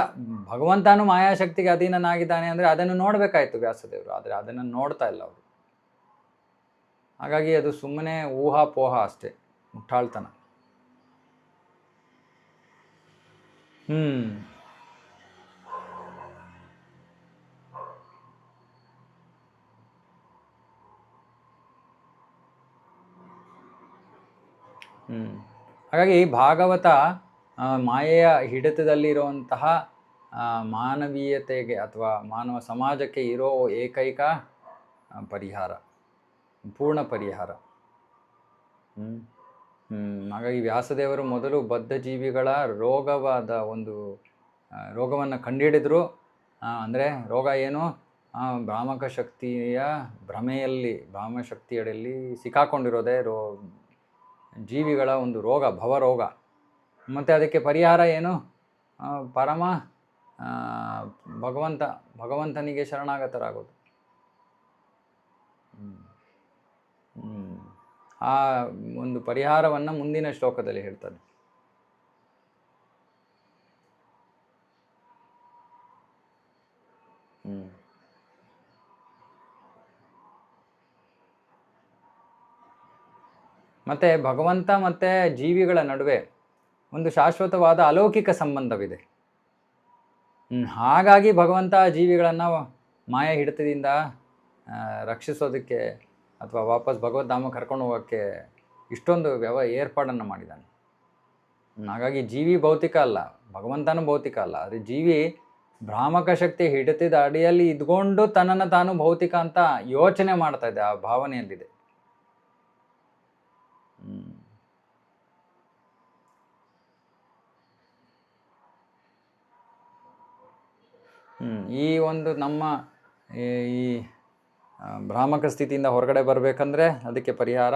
ಭಗವಂತನೂ ಮಾಯಾಶಕ್ತಿಗೆ ಅಧೀನನಾಗಿದ್ದಾನೆ ಅಂದರೆ ಅದನ್ನು ನೋಡಬೇಕಾಯ್ತು ವ್ಯಾಸದೇವರು. ಆದರೆ ಅದನ್ನು ನೋಡ್ತಾ ಇಲ್ಲ ಅವರು. ಹಾಗಾಗಿ ಅದು ಸುಮ್ಮನೆ ಊಹಾಪೋಹ ಅಷ್ಟೇ, ಮುಟ್ಟಾಳ್ತನ. ಹಾಗಾಗಿ ಭಾಗವತ ಮಾಯೆಯ ಹಿಡಿತದಲ್ಲಿರುವಂತಹ ಮಾನವೀಯತೆಗೆ ಅಥವಾ ಮಾನವ ಸಮಾಜಕ್ಕೆ ಇರೋ ಏಕೈಕ ಪರಿಹಾರ, ಪೂರ್ಣ ಪರಿಹಾರ. ಹಾಗಾಗಿ ವ್ಯಾಸದೇವರು ಮೊದಲು ಬದ್ಧ ಜೀವಿಗಳ ರೋಗವನ್ನು ಕಂಡುಹಿಡಿದ್ರು. ಅಂದರೆ ರೋಗ ಏನು? ಭ್ರಾಮಕ ಶಕ್ತಿಯ ಭ್ರಾಮಶಕ್ತಿಯಡಿಯಲ್ಲಿ ಸಿಕ್ಕಾಕೊಂಡಿರೋದೇ ಜೀವಿಗಳ ಒಂದು ರೋಗ, ಭವರೋಗ. ಮತ್ತು ಅದಕ್ಕೆ ಪರಿಹಾರ ಏನು? ಪರಮ ಭಗವಂತನಿಗೆ ಶರಣಾಗತರಾಗೋದು. ಆ ಒಂದು ಪರಿಹಾರವನ್ನು ಮುಂದಿನ ಶ್ಲೋಕದಲ್ಲಿ ಹೇಳ್ತಾರೆ. ಮತ್ತು ಭಗವಂತ ಮತ್ತು ಜೀವಿಗಳ ನಡುವೆ ಒಂದು ಶಾಶ್ವತವಾದ ಅಲೌಕಿಕ ಸಂಬಂಧವಿದೆ. ಹಾಗಾಗಿ ಭಗವಂತ ಜೀವಿಗಳನ್ನು ಮಾಯ ಹಿಡಿತದಿಂದ ರಕ್ಷಿಸೋದಕ್ಕೆ ಅಥವಾ ವಾಪಸ್ ಭಗವದ್ಧಾಮ ಕರ್ಕೊಂಡು ಹೋಗೋಕ್ಕೆ ಇಷ್ಟೊಂದು ಏರ್ಪಾಡನ್ನು ಮಾಡಿದ್ದಾನೆ. ಹಾಗಾಗಿ ಜೀವಿ ಭೌತಿಕ ಅಲ್ಲ, ಭಗವಂತನೂ ಭೌತಿಕ ಅಲ್ಲ. ಆದರೆ ಜೀವಿ ಭ್ರಾಮಕ ಶಕ್ತಿ ಹಿಡಿತದ ಅಡಿಯಲ್ಲಿ ಇದ್ಕೊಂಡು ತನ್ನನ್ನು ತಾನು ಭೌತಿಕ ಅಂತ ಯೋಚನೆ ಮಾಡ್ತಾ ಇದೆ, ಆ ಭಾವನೆಯಲ್ಲಿದೆ. ಈ ಒಂದು ನಮ್ಮ ಈ ಭ್ರಾಮಕ ಸ್ಥಿತಿಯಿಂದ ಹೊರಗಡೆ ಬರಬೇಕಂದ್ರೆ ಅದಕ್ಕೆ ಪರಿಹಾರ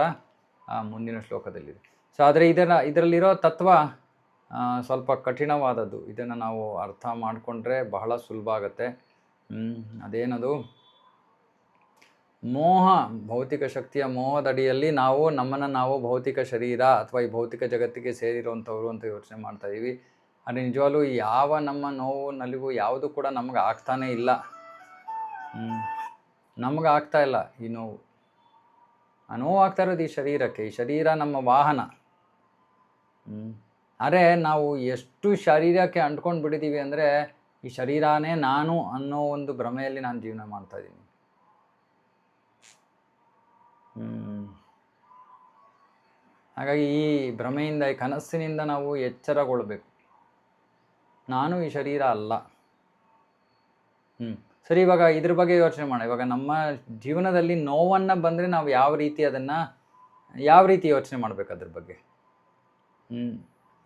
ಮುಂದಿನ ಶ್ಲೋಕದಲ್ಲಿದೆ. ಸೊ ಆದರೆ ಇದರಲ್ಲಿರೋ ತತ್ವ ಸ್ವಲ್ಪ ಕಠಿಣವಾದದ್ದು. ಇದನ್ನು ನಾವು ಅರ್ಥ ಮಾಡಿಕೊಂಡ್ರೆ ಬಹಳ ಸುಲಭ ಆಗುತ್ತೆ. ಅದೇನದು? ಮೋಹ, ಭೌತಿಕ ಶಕ್ತಿಯ ಮೋಹದಡಿಯಲ್ಲಿ ನಮ್ಮನ್ನು ನಾವು ಭೌತಿಕ ಶರೀರ ಅಥವಾ ಈ ಭೌತಿಕ ಜಗತ್ತಿಗೆ ಸೇರಿರುವಂಥವ್ರು ಅಂತ ಯೋಚನೆ ಮಾಡ್ತಾ ಇದ್ದೀವಿ. ಆದರೆ ನಿಜವಾಗ್ಲೂ ಯಾವ ನಮ್ಮ ನೋವು ನಲಿವು ಯಾವುದು ಕೂಡ ನಮಗೆ ಆಗ್ತಾನೇ ಇಲ್ಲ. ನಮಗೆ ಆಗ್ತಾ ಇಲ್ಲ ಈ ನೋವು. ಆ ನೋವು ಆಗ್ತಾ ಇರೋದು ಈ ಶರೀರಕ್ಕೆ. ಈ ಶರೀರ ನಮ್ಮ ವಾಹನ. ಅರೆ ನಾವು ಎಷ್ಟು ಶರೀರಕ್ಕೆ ಅಂಟ್ಕೊಂಡು ಬಿಟ್ಟಿದ್ದೀವಿ ಅಂದರೆ ಈ ಶರೀರನೇ ನಾನು ಅನ್ನೋ ಒಂದು ಭ್ರಮೆಯಲ್ಲಿ ನಾನು ಜೀವನ ಮಾಡ್ತಾ ಇದ್ದೀನಿ. ಹಾಗಾಗಿ ಈ ಭ್ರಮೆಯಿಂದ, ಈ ಕನಸಿನಿಂದ ನಾವು ಎಚ್ಚರಗೊಳ್ಬೇಕು. ನಾನು ಈ ಶರೀರ ಅಲ್ಲ. ಸರಿ, ಇವಾಗ ಇದ್ರ ಬಗ್ಗೆ ಯೋಚನೆ ಮಾಡೋಣ. ಇವಾಗ ನಮ್ಮ ಜೀವನದಲ್ಲಿ ನೋವನ್ನು ಬಂದರೆ ನಾವು ಯಾವ ರೀತಿ ಯೋಚನೆ ಮಾಡಬೇಕು ಅದ್ರ ಬಗ್ಗೆ.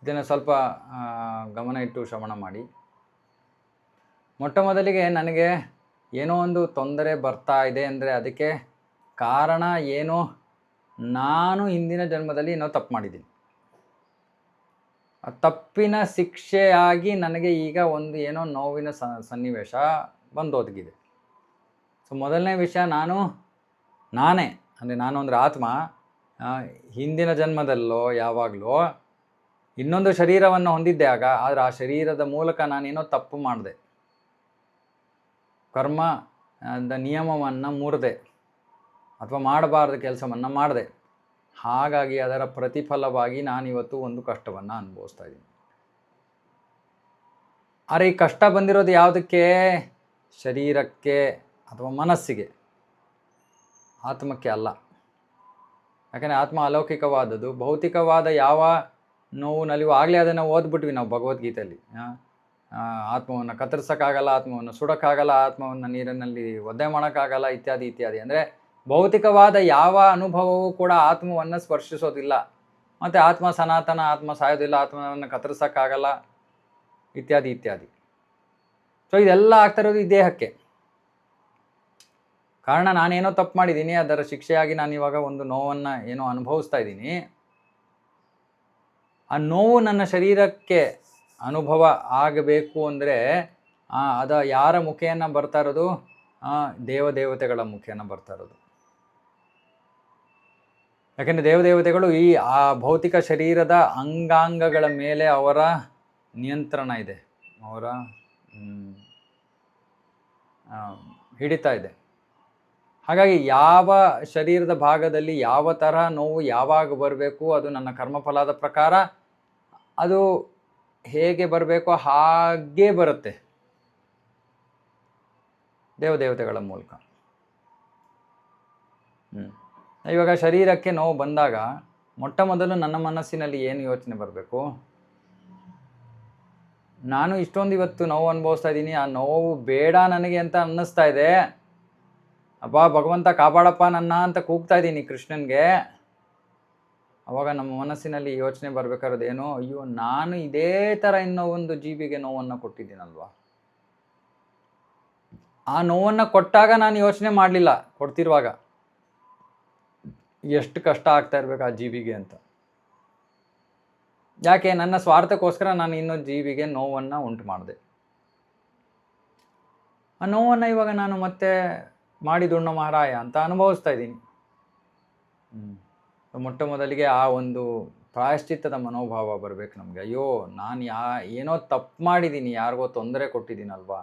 ಇದನ್ನು ಸ್ವಲ್ಪ ಗಮನ ಇಟ್ಟು ಶ್ರವಣ ಮಾಡಿ. ಮೊಟ್ಟ ಮೊದಲಿಗೆ ನನಗೆ ಏನೋ ಒಂದು ತೊಂದರೆ ಬರ್ತಾ ಇದೆ ಅಂದರೆ ಅದಕ್ಕೆ ಕಾರಣ ಏನು? ನಾನು ಹಿಂದಿನ ಜನ್ಮದಲ್ಲಿ ಏನೋ ತಪ್ಪು ಮಾಡಿದ್ದೀನಿ. ಆ ತಪ್ಪಿನ ಶಿಕ್ಷೆಯಾಗಿ ನನಗೆ ಈಗ ಒಂದು ಏನೋ ನೋವಿನ ಸನ್ನಿವೇಶ ಬಂದೊದಗಿದೆ. ಸೊ ಮೊದಲನೇ ವಿಷಯ, ನಾನೇ ಅಂದರೆ ನಾನು ಅಂದರೆ ಆತ್ಮ ಹಿಂದಿನ ಜನ್ಮದಲ್ಲೋ ಯಾವಾಗಲೋ ಇನ್ನೊಂದು ಶರೀರವನ್ನು ಹೊಂದಿದ್ದೆ ಆಗ. ಆದರೆ ಆ ಶರೀರದ ಮೂಲಕ ನಾನೇನೋ ತಪ್ಪು ಮಾಡಿದೆ, ಕರ್ಮದ ನಿಯಮವನ್ನು ಮುರಿದೆ ಅಥವಾ ಮಾಡಬಾರ್ದ ಕೆಲಸವನ್ನು ಮಾಡಿದೆ. ಹಾಗಾಗಿ ಅದರ ಪ್ರತಿಫಲವಾಗಿ ನಾನಿವತ್ತು ಒಂದು ಕಷ್ಟವನ್ನು ಅನುಭವಿಸ್ತಾ ಇದ್ದೀನಿ. ಆದರೆ ಈ ಕಷ್ಟ ಬಂದಿರೋದು ಯಾವುದಕ್ಕೆ? ಶರೀರಕ್ಕೆ ಅಥವಾ ಮನಸ್ಸಿಗೆ, ಆತ್ಮಕ್ಕೆ ಅಲ್ಲ. ಯಾಕಂದರೆ ಆತ್ಮ ಅಲೌಕಿಕವಾದದ್ದು. ಭೌತಿಕವಾದ ಯಾವ ನೋವು ನಲಿವು ಆಗಲೇ ಅದನ್ನು ಓದ್ಬಿಟ್ವಿ ನಾವು ಭಗವದ್ಗೀತೆಯಲ್ಲಿ. ಆತ್ಮವನ್ನು ಕತ್ತರಿಸೋಕ್ಕಾಗಲ್ಲ, ಆತ್ಮವನ್ನು ಸುಡೋಕ್ಕಾಗಲ್ಲ, ಆತ್ಮವನ್ನು ನೀರಿನಲ್ಲಿ ಒದ್ದೆ ಮಾಡೋಕ್ಕಾಗಲ್ಲ, ಇತ್ಯಾದಿ ಇತ್ಯಾದಿ. ಅಂದರೆ ಭೌತಿಕವಾದ ಯಾವ ಅನುಭವವೂ ಕೂಡ ಆತ್ಮವನ್ನು ಸ್ಪರ್ಶಿಸೋದಿಲ್ಲ. ಮತ್ತು ಆತ್ಮ ಸನಾತನ, ಆತ್ಮ ಸಾಯೋದಿಲ್ಲ, ಆತ್ಮವನ್ನು ಕತ್ತರಿಸೋಕ್ಕಾಗಲ್ಲ, ಇತ್ಯಾದಿ ಇತ್ಯಾದಿ. ಸೊ ಇದೆಲ್ಲ ಆಗ್ತಾ ಇರೋದು ಈ ದೇಹಕ್ಕೆ. ಕಾರಣ ನಾನೇನೋ ತಪ್ಪು ಮಾಡಿದ್ದೀನಿ, ಅದರ ಶಿಕ್ಷೆಯಾಗಿ ನಾನು ಇವಾಗ ಒಂದು ನೋವನ್ನು ಏನೋ ಅನುಭವಿಸ್ತಾ ಇದ್ದೀನಿ. ಆ ನೋವು ನನ್ನ ಶರೀರಕ್ಕೆ ಅನುಭವ ಆಗಬೇಕು ಅಂದರೆ ಅದ ಯಾರ ಮುಖೇನ ಬರ್ತಾ ಇರೋದು? ದೇವತೆಗಳ ಮುಖೇನ ಬರ್ತಾ ಇರೋದು. ಯಾಕೆಂದರೆ ದೇವತೆಗಳು ಆ ಭೌತಿಕ ಶರೀರದ ಅಂಗಾಂಗಗಳ ಮೇಲೆ ಅವರ ನಿಯಂತ್ರಣ ಇದೆ, ಅವರ ಹಿಡಿತಾ ಇದೆ. ಹಾಗಾಗಿ ಯಾವ ಶರೀರದ ಭಾಗದಲ್ಲಿ ಯಾವ ತರಹ ನೋವು ಯಾವಾಗ ಬರಬೇಕು, ಅದು ನನ್ನ ಕರ್ಮಫಲದ ಪ್ರಕಾರ ಅದು ಹೇಗೆ ಬರಬೇಕೋ ಹಾಗೇ ಬರುತ್ತೆ ದೇವತೆಗಳ ಮೂಲಕ. ಇವಾಗ ಶರೀರಕ್ಕೆ ನೋವು ಬಂದಾಗ ಮೊಟ್ಟ ಮೊದಲು ನನ್ನ ಮನಸ್ಸಿನಲ್ಲಿ ಏನು ಯೋಚನೆ ಬರಬೇಕು? ನಾನು ಇಷ್ಟೊಂದು ಇವತ್ತು ನೋವು ಅನುಭವಿಸ್ತಾ ಇದ್ದೀನಿ, ಆ ನೋವು ಬೇಡ ನನಗೆ ಅಂತ ಅನ್ನಿಸ್ತಾ ಇದೆ. ಅಪ್ಪ ಭಗವಂತ ಕಾಪಾಡಪ್ಪ ನನ್ನ ಅಂತ ಕೂಗ್ತಾ ಇದ್ದೀನಿ ಕೃಷ್ಣನ್ಗೆ. ಅವಾಗ ನಮ್ಮ ಮನಸ್ಸಿನಲ್ಲಿ ಯೋಚನೆ ಬರಬೇಕಾದ್ರೇನು? ಅಯ್ಯೋ, ನಾನು ಇದೇ ಥರ ಇನ್ನೂ ಒಂದು ಜೀವಿಗೆ ನೋವನ್ನು ಕೊಟ್ಟಿದ್ದೀನಲ್ವಾ. ಆ ನೋವನ್ನು ಕೊಟ್ಟಾಗ ನಾನು ಯೋಚನೆ ಮಾಡಲಿಲ್ಲ, ಕೊಡ್ತಿರುವಾಗ ಎಷ್ಟು ಕಷ್ಟ ಆಗ್ತಾ ಇರ್ಬೇಕು ಆ ಜೀವಿಗೆ ಅಂತ. ಯಾಕೆ? ನನ್ನ ಸ್ವಾರ್ಥಕ್ಕೋಸ್ಕರ ನಾನು ಇನ್ನೊಂದು ಜೀವಿಗೆ ನೋವನ್ನು ಉಂಟು ಮಾಡಿದೆ. ಆ ನೋವನ್ನು ಇವಾಗ ನಾನು ಮತ್ತೆ ಮಾಡಿದುಣ್ಣು ಮಹಾರಾಯ ಅಂತ ಅನುಭವಿಸ್ತಾ ಇದ್ದೀನಿ. ಮೊಟ್ಟ ಮೊದಲಿಗೆ ಆ ಒಂದು ಪ್ರಾಯಶ್ಚಿತ್ತದ ಮನೋಭಾವ ಬರಬೇಕು ನಮಗೆ. ಅಯ್ಯೋ, ನಾನು ಏನೋ ತಪ್ಪು ಮಾಡಿದ್ದೀನಿ, ಯಾರಿಗೋ ತೊಂದರೆ ಕೊಟ್ಟಿದ್ದೀನಲ್ವಾ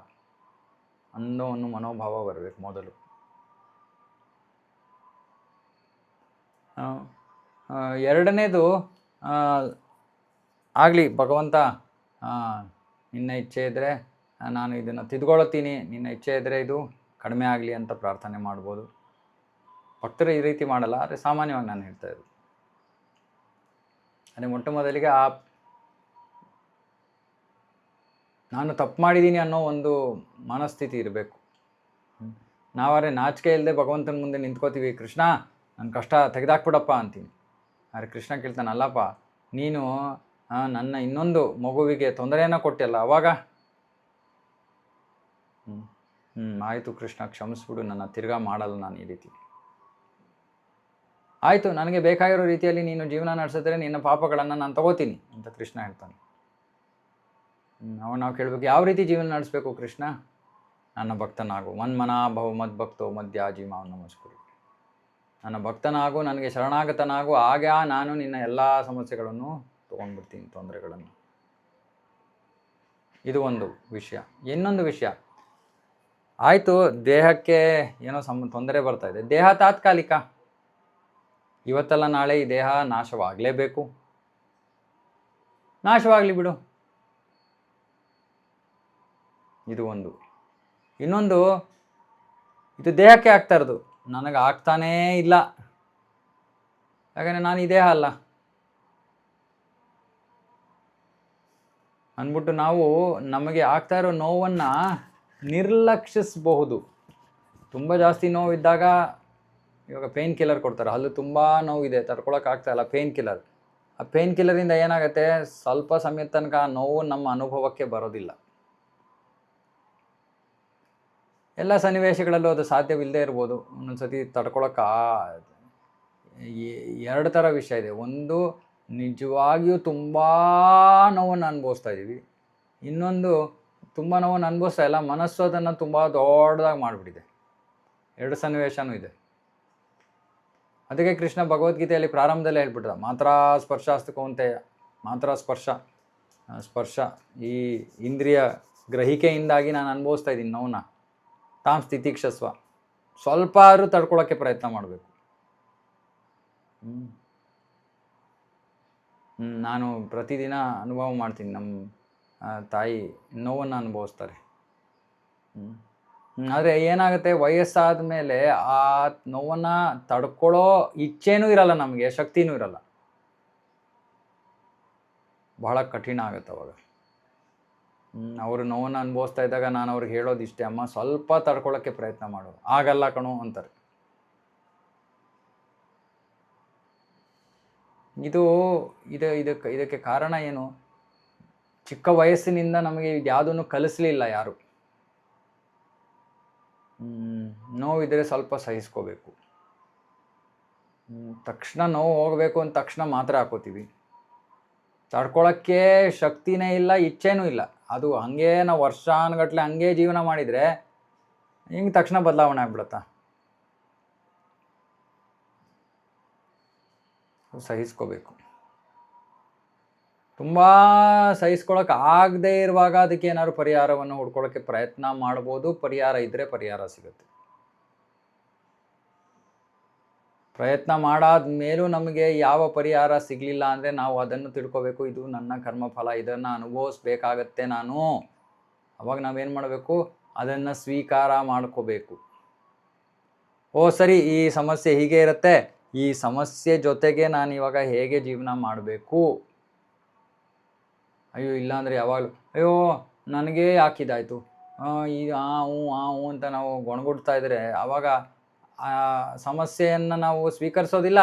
ಅನ್ನೋ ಒಂದು ಮನೋಭಾವ ಬರಬೇಕು ಮೊದಲು. ಎರಡನೇದು, ಆಗಲಿ ಭಗವಂತ, ನಿನ್ನ ಇಚ್ಛೆ ಇದ್ದರೆ ನಾನು ಇದನ್ನು ತಿದ್ಕೊಳ್ತೀನಿ, ನಿನ್ನ ಇಚ್ಛೆ ಇದ್ದರೆ ಇದು ಕಡಿಮೆ ಆಗಲಿ ಅಂತ ಪ್ರಾರ್ಥನೆ ಮಾಡ್ಬೋದು. ಭಕ್ತರು ಈ ರೀತಿ ಮಾಡಲ್ಲ, ಆದರೆ ಸಾಮಾನ್ಯವಾಗಿ ನಾನು ಹೇಳ್ತಾ ಇರೋದು. ಅದೇ ಮೊಟ್ಟ ಮೊದಲಿಗೆ ನಾನು ತಪ್ಪು ಮಾಡಿದ್ದೀನಿ ಅನ್ನೋ ಒಂದು ಮನಸ್ಥಿತಿ ಇರಬೇಕು. ನಾವಾದ್ರೆ ನಾಚಿಕೆ ಇಲ್ಲದೆ ಭಗವಂತನ ಮುಂದೆ ನಿಂತ್ಕೋತೀವಿ, ಕೃಷ್ಣ ನನ್ನ ಕಷ್ಟ ತೆಗೆದಾಕ್ಬಿಡಪ್ಪ ಅಂತೀನಿ. ಆದರೆ ಕೃಷ್ಣ ಕೇಳ್ತಾನೆ, ಅಲ್ಲಪ್ಪ ನೀನು ನನ್ನ ಇನ್ನೊಂದು ಮಗುವಿಗೆ ತೊಂದರೆಯನ್ನು ಕೊಟ್ಟಿಲ್ಲ, ಅವಾಗ ಆಯಿತು ಕೃಷ್ಣ ಕ್ಷಮಿಸ್ಬಿಡು, ನನ್ನ ತಿರ್ಗಾ ಮಾಡಲ್ಲ ನಾನು ಈ ರೀತಿ. ಆಯಿತು, ನನಗೆ ಬೇಕಾಗಿರೋ ರೀತಿಯಲ್ಲಿ ನೀನು ಜೀವನ ನಡೆಸಿದ್ರೆ ನಿನ್ನ ಪಾಪಗಳನ್ನು ನಾನು ತಗೋತೀನಿ ಅಂತ ಕೃಷ್ಣ ಹೇಳ್ತಾನೆ. ನಾವು ಕೇಳಬೇಕು, ಯಾವ ರೀತಿ ಜೀವನ ನಡೆಸಬೇಕು ಕೃಷ್ಣ? ನನ್ನ ಭಕ್ತನಾಗು, ಮನ್ಮನಾಭವ ಮದ್ಭಕ್ತೋ ಮಧ್ಯಾಜಿ ಮಾವ್ ನಮಸ್ಕುರು. ನನ್ನ ಭಕ್ತನಾಗು, ನನಗೆ ಶರಣಾಗತನಾಗು, ಆಗ ನಾನು ನಿನ್ನ ಎಲ್ಲ ಸಮಸ್ಯೆಗಳನ್ನು ತೊಗೊಂಡ್ಬಿಡ್ತೀನಿ, ತೊಂದರೆಗಳನ್ನು. ಇದು ಒಂದು ವಿಷಯ. ಇನ್ನೊಂದು ವಿಷಯ, ಆಯಿತು ದೇಹಕ್ಕೆ ಏನೋ ತೊಂದರೆ ಬರ್ತಾ ಇದೆ, ದೇಹ ತಾತ್ಕಾಲಿಕ, ಇವತ್ತಲ್ಲ ನಾಳೆ ಈ ದೇಹ ನಾಶವಾಗಲೇಬೇಕು, ನಾಶವಾಗಲಿ ಬಿಡು. ಇದು ಒಂದು. ಇನ್ನೊಂದು, ಇದು ದೇಹಕ್ಕೆ ಆಗ್ತಾ ಇರೋದು, ನನಗೆ ಆಗ್ತಾನೇ ಇಲ್ಲ, ಯಾಕಂದರೆ ನಾನು ಈ ದೇಹ ಅಲ್ಲ ಅಂದ್ಬಿಟ್ಟು ನಾವು ನಮಗೆ ಆಗ್ತಾ ಇರೋ ನೋವನ್ನು ನಿರ್ಲಕ್ಷಿಸಬಹುದು. ತುಂಬ ಜಾಸ್ತಿ ನೋವಿದ್ದಾಗ ಇವಾಗ ಪೇಯ್ನ್ ಕಿಲ್ಲರ್ ಕೊಡ್ತಾರೆ, ಅಲ್ಲೂ ತುಂಬ ನೋವಿದೆ, ತಡ್ಕೊಳಕ್ಕಾಗ್ತಾಯಿಲ್ಲ, ಪೇಯ್ನ್ ಕಿಲ್ಲರ್. ಆ ಪೇಯ್ನ್ ಕಿಲ್ಲರಿಂದ ಏನಾಗುತ್ತೆ, ಸ್ವಲ್ಪ ಸಮಯದ ತನಕ ಆ ನೋವು ನಮ್ಮ ಅನುಭವಕ್ಕೆ ಬರೋದಿಲ್ಲ. ಎಲ್ಲ ಸನ್ನಿವೇಶಗಳಲ್ಲೂ ಅದು ಸಾಧ್ಯವಿಲ್ಲದೆ ಇರ್ಬೋದು. ಒಂದೊಂದು ಸತಿ ಎರಡು ಥರ ವಿಷಯ ಇದೆ. ಒಂದು, ನಿಜವಾಗಿಯೂ ತುಂಬ ನೋವನ್ನು ಅನುಭವಿಸ್ತಾ ಇದ್ದೀವಿ. ಇನ್ನೊಂದು, ತುಂಬ ನೋವನ್ನು ಅನುಭವಿಸ್ತಾ ಇಲ್ಲ, ಮನಸ್ಸು ಅದನ್ನು ತುಂಬ ದೊಡ್ಡದಾಗಿ ಮಾಡಿಬಿಟ್ಟಿದೆ. ಎರಡು ಸನ್ನಿವೇಶನೂ ಇದೆ. ಅದಕ್ಕೆ ಕೃಷ್ಣ ಭಗವದ್ಗೀತೆಯಲ್ಲಿ ಪ್ರಾರಂಭದಲ್ಲೇ ಹೇಳ್ಬಿಟ್ಟ, ಮಾತ್ರ ಸ್ಪರ್ಶಾಸ್ತು ಕೌಂತೆಯ, ಮಾತ್ರ ಸ್ಪರ್ಶ ಈ ಇಂದ್ರಿಯ ಗ್ರಹಿಕೆಯಿಂದಾಗಿ ನಾನು ಅನುಭವಿಸ್ತಾ ಇದ್ದೀನಿ ನೋವನ್ನ. ತಾಂ ಸ್ಥಿತಿಕ್ಷಸ್ವ, ಸ್ವಲ್ಪ ಆದರೂ ತಡ್ಕೊಳ್ಳೋಕ್ಕೆ ಪ್ರಯತ್ನ ಮಾಡಬೇಕು. ನಾನು ಪ್ರತಿದಿನ ಅನುಭವ ಮಾಡ್ತೀನಿ, ನಮ್ಮ ತಾಯಿ ನೋವನ್ನು ಅನುಭವಿಸ್ತಾರೆ. ಆದರೆ ಏನಾಗುತ್ತೆ, ವಯಸ್ಸಾದ ಮೇಲೆ ಆ ನೋವನ್ನು ತಡ್ಕೊಳ್ಳೋ ಇಚ್ಛೆನೂ ಇರಲ್ಲ, ನಮಗೆ ಶಕ್ತಿನೂ ಇರಲ್ಲ, ಬಹಳ ಕಠಿಣ ಆಗುತ್ತೆ ಅವಾಗ. ಅವರು ನೋವನ್ನು ಅನುಭವಿಸ್ತಾ ಇದ್ದಾಗ ನಾನು ಅವ್ರಿಗೆ ಹೇಳೋದು ಇಷ್ಟೇ, ಅಮ್ಮ ಸ್ವಲ್ಪ ತಡ್ಕೊಳ್ಳೋಕ್ಕೆ ಪ್ರಯತ್ನ ಮಾಡು, ಆಗಲ್ಲ ಕಣೋ ಅಂತಾರೆ. ಇದಕ್ಕೆ ಕಾರಣ ಏನು? ಚಿಕ್ಕ ವಯಸ್ಸಿನಿಂದ ನಮಗೆ ಯಾವುದನ್ನು ಕಲಿಸಲಿಲ್ಲ ಯಾರು. ನೋವಿದ್ದರೆ ಸ್ವಲ್ಪ ಸಹಿಸ್ಕೋಬೇಕು. ತಕ್ಷಣ ನೋವು ಹೋಗಬೇಕು ಅಂದ ತಕ್ಷಣ ಮಾತ್ರೆ ಹಾಕೋತೀವಿ. ತಡ್ಕೊಳಕ್ಕೆ ಶಕ್ತಿನೇ ಇಲ್ಲ, ಇಚ್ಛೆನೂ ಇಲ್ಲ. ಅದು ಹಂಗೆ ನಾವು ವರ್ಷಾನುಗಟ್ಲೆ ಹಂಗೆ ಜೀವನ ಮಾಡಿದರೆ ಹಿಂಗೆ ತಕ್ಷಣ ಬದಲಾವಣೆ ಆಗ್ಬಿಡುತ್ತಾ? ಸಹಿಸ್ಕೋಬೇಕು. ತುಂಬ ಸಹಿಸ್ಕೊಳಕ್ಕೆ ಆಗದೇ ಇರುವಾಗ ಅದಕ್ಕೆ ಏನಾದ್ರು ಪರಿಹಾರವನ್ನು ಹುಡ್ಕೊಳ್ಳೋಕ್ಕೆ ಪ್ರಯತ್ನ ಮಾಡ್ಬೋದು. ಪರಿಹಾರ ಇದ್ದರೆ ಪರಿಹಾರ ಸಿಗುತ್ತೆ. ಪ್ರಯತ್ನ ಮಾಡಾದ ಮೇಲೂ ನಮಗೆ ಯಾವ ಪರಿಹಾರ ಸಿಗಲಿಲ್ಲ ಅಂದರೆ ನಾವು ಅದನ್ನು ತಿಳ್ಕೊಬೇಕು, ಇದು ನನ್ನ ಕರ್ಮಫಲ, ಇದನ್ನು ಅನುಭವಿಸ್ಬೇಕಾಗತ್ತೆ ನಾನು. ಅವಾಗ ನಾವೇನು ಮಾಡಬೇಕು? ಅದನ್ನು ಸ್ವೀಕಾರ ಮಾಡ್ಕೋಬೇಕು. ಓ ಸರಿ, ಈ ಸಮಸ್ಯೆ ಹೀಗೆ ಇರುತ್ತೆ, ಈ ಸಮಸ್ಯೆ ಜೊತೆಗೆ ನಾನು ಇವಾಗ ಹೇಗೆ ಜೀವನ ಮಾಡಬೇಕು? ಅಯ್ಯೋ ಇಲ್ಲಾಂದರೆ ಯಾವಾಗಲೂ ಅಯ್ಯೋ ನನಗೇ ಯಾಕಿದಾಯಿತು ಈಗ ಹ್ಞೂ ಅಂತ ನಾವು ಗೊಣಗುಡ್ತಾ ಇದ್ದರೆ ಆವಾಗ ಆ ಸಮಸ್ಯೆಯನ್ನು ನಾವು ಸ್ವೀಕರಿಸೋದಿಲ್ಲ.